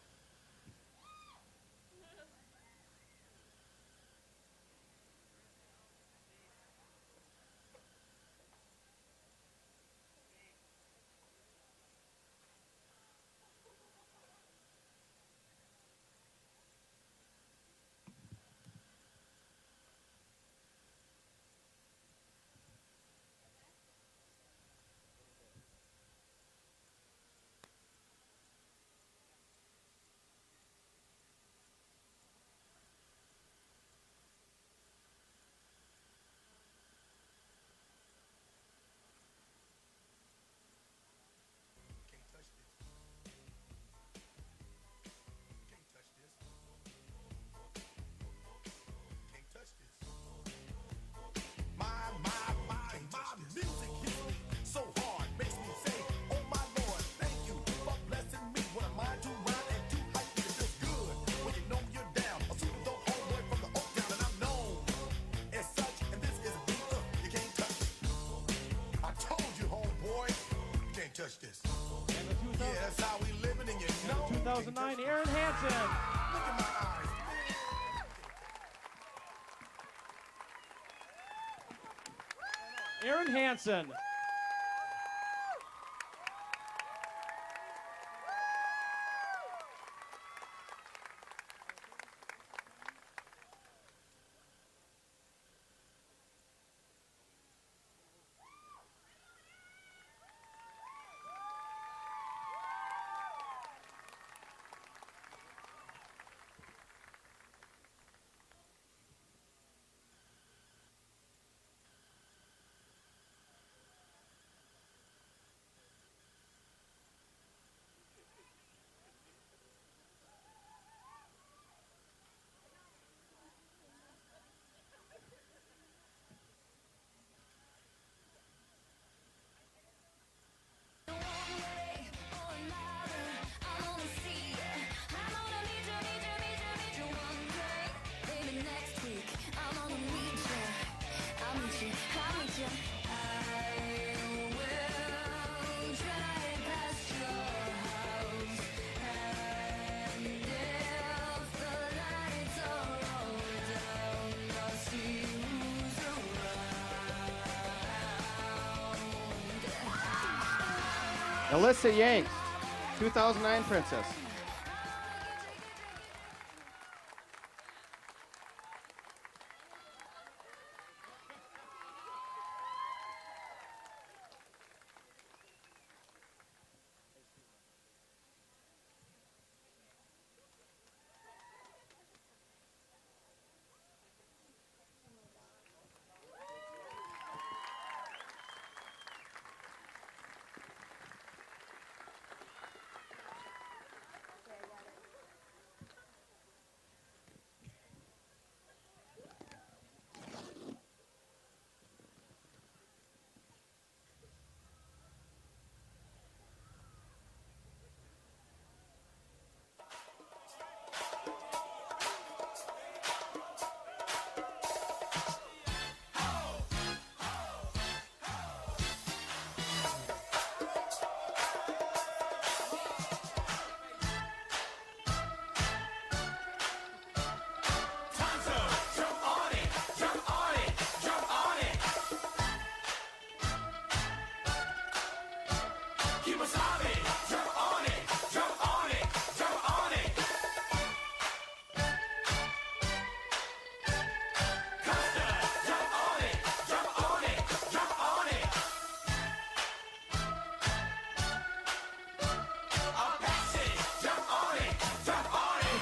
S15: Touch this.
S3: And the 2000,
S15: yeah, that's how we living, and you know.
S3: 2009, Aaron Hansen.
S15: Look at my eyes.
S3: Aaron Hansen.
S14: Alyssa Yanks, 2009 Princess.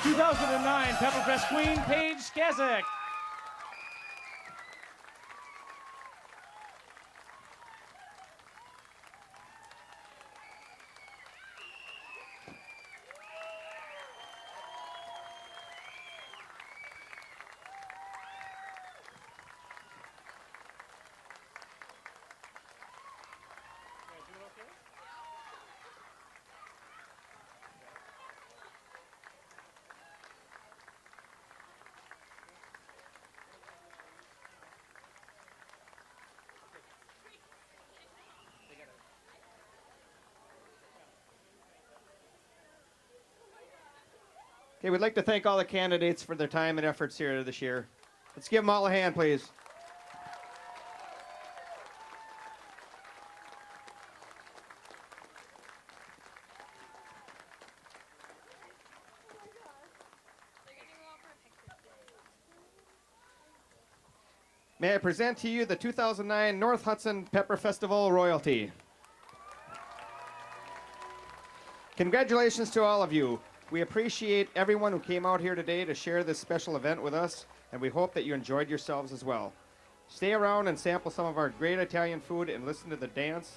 S14: The 2009 Pepperfest Queen, Paige Skazik. Okay, we'd like to thank all the candidates for their time and efforts here this year. Let's give them all a hand, please. May I present to you the 2009 North Hudson Pepper Festival royalty. Congratulations to all of you. We appreciate everyone who came out here today to share this special event with us, and we hope that you enjoyed yourselves as well. Stay around and sample some of our great Italian food and listen to the dance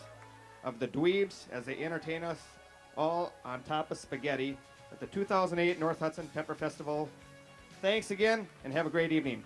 S14: of the dweebs as they entertain us all on top of spaghetti at the 2008 North Hudson Pepper Festival. Thanks again, and have a great evening.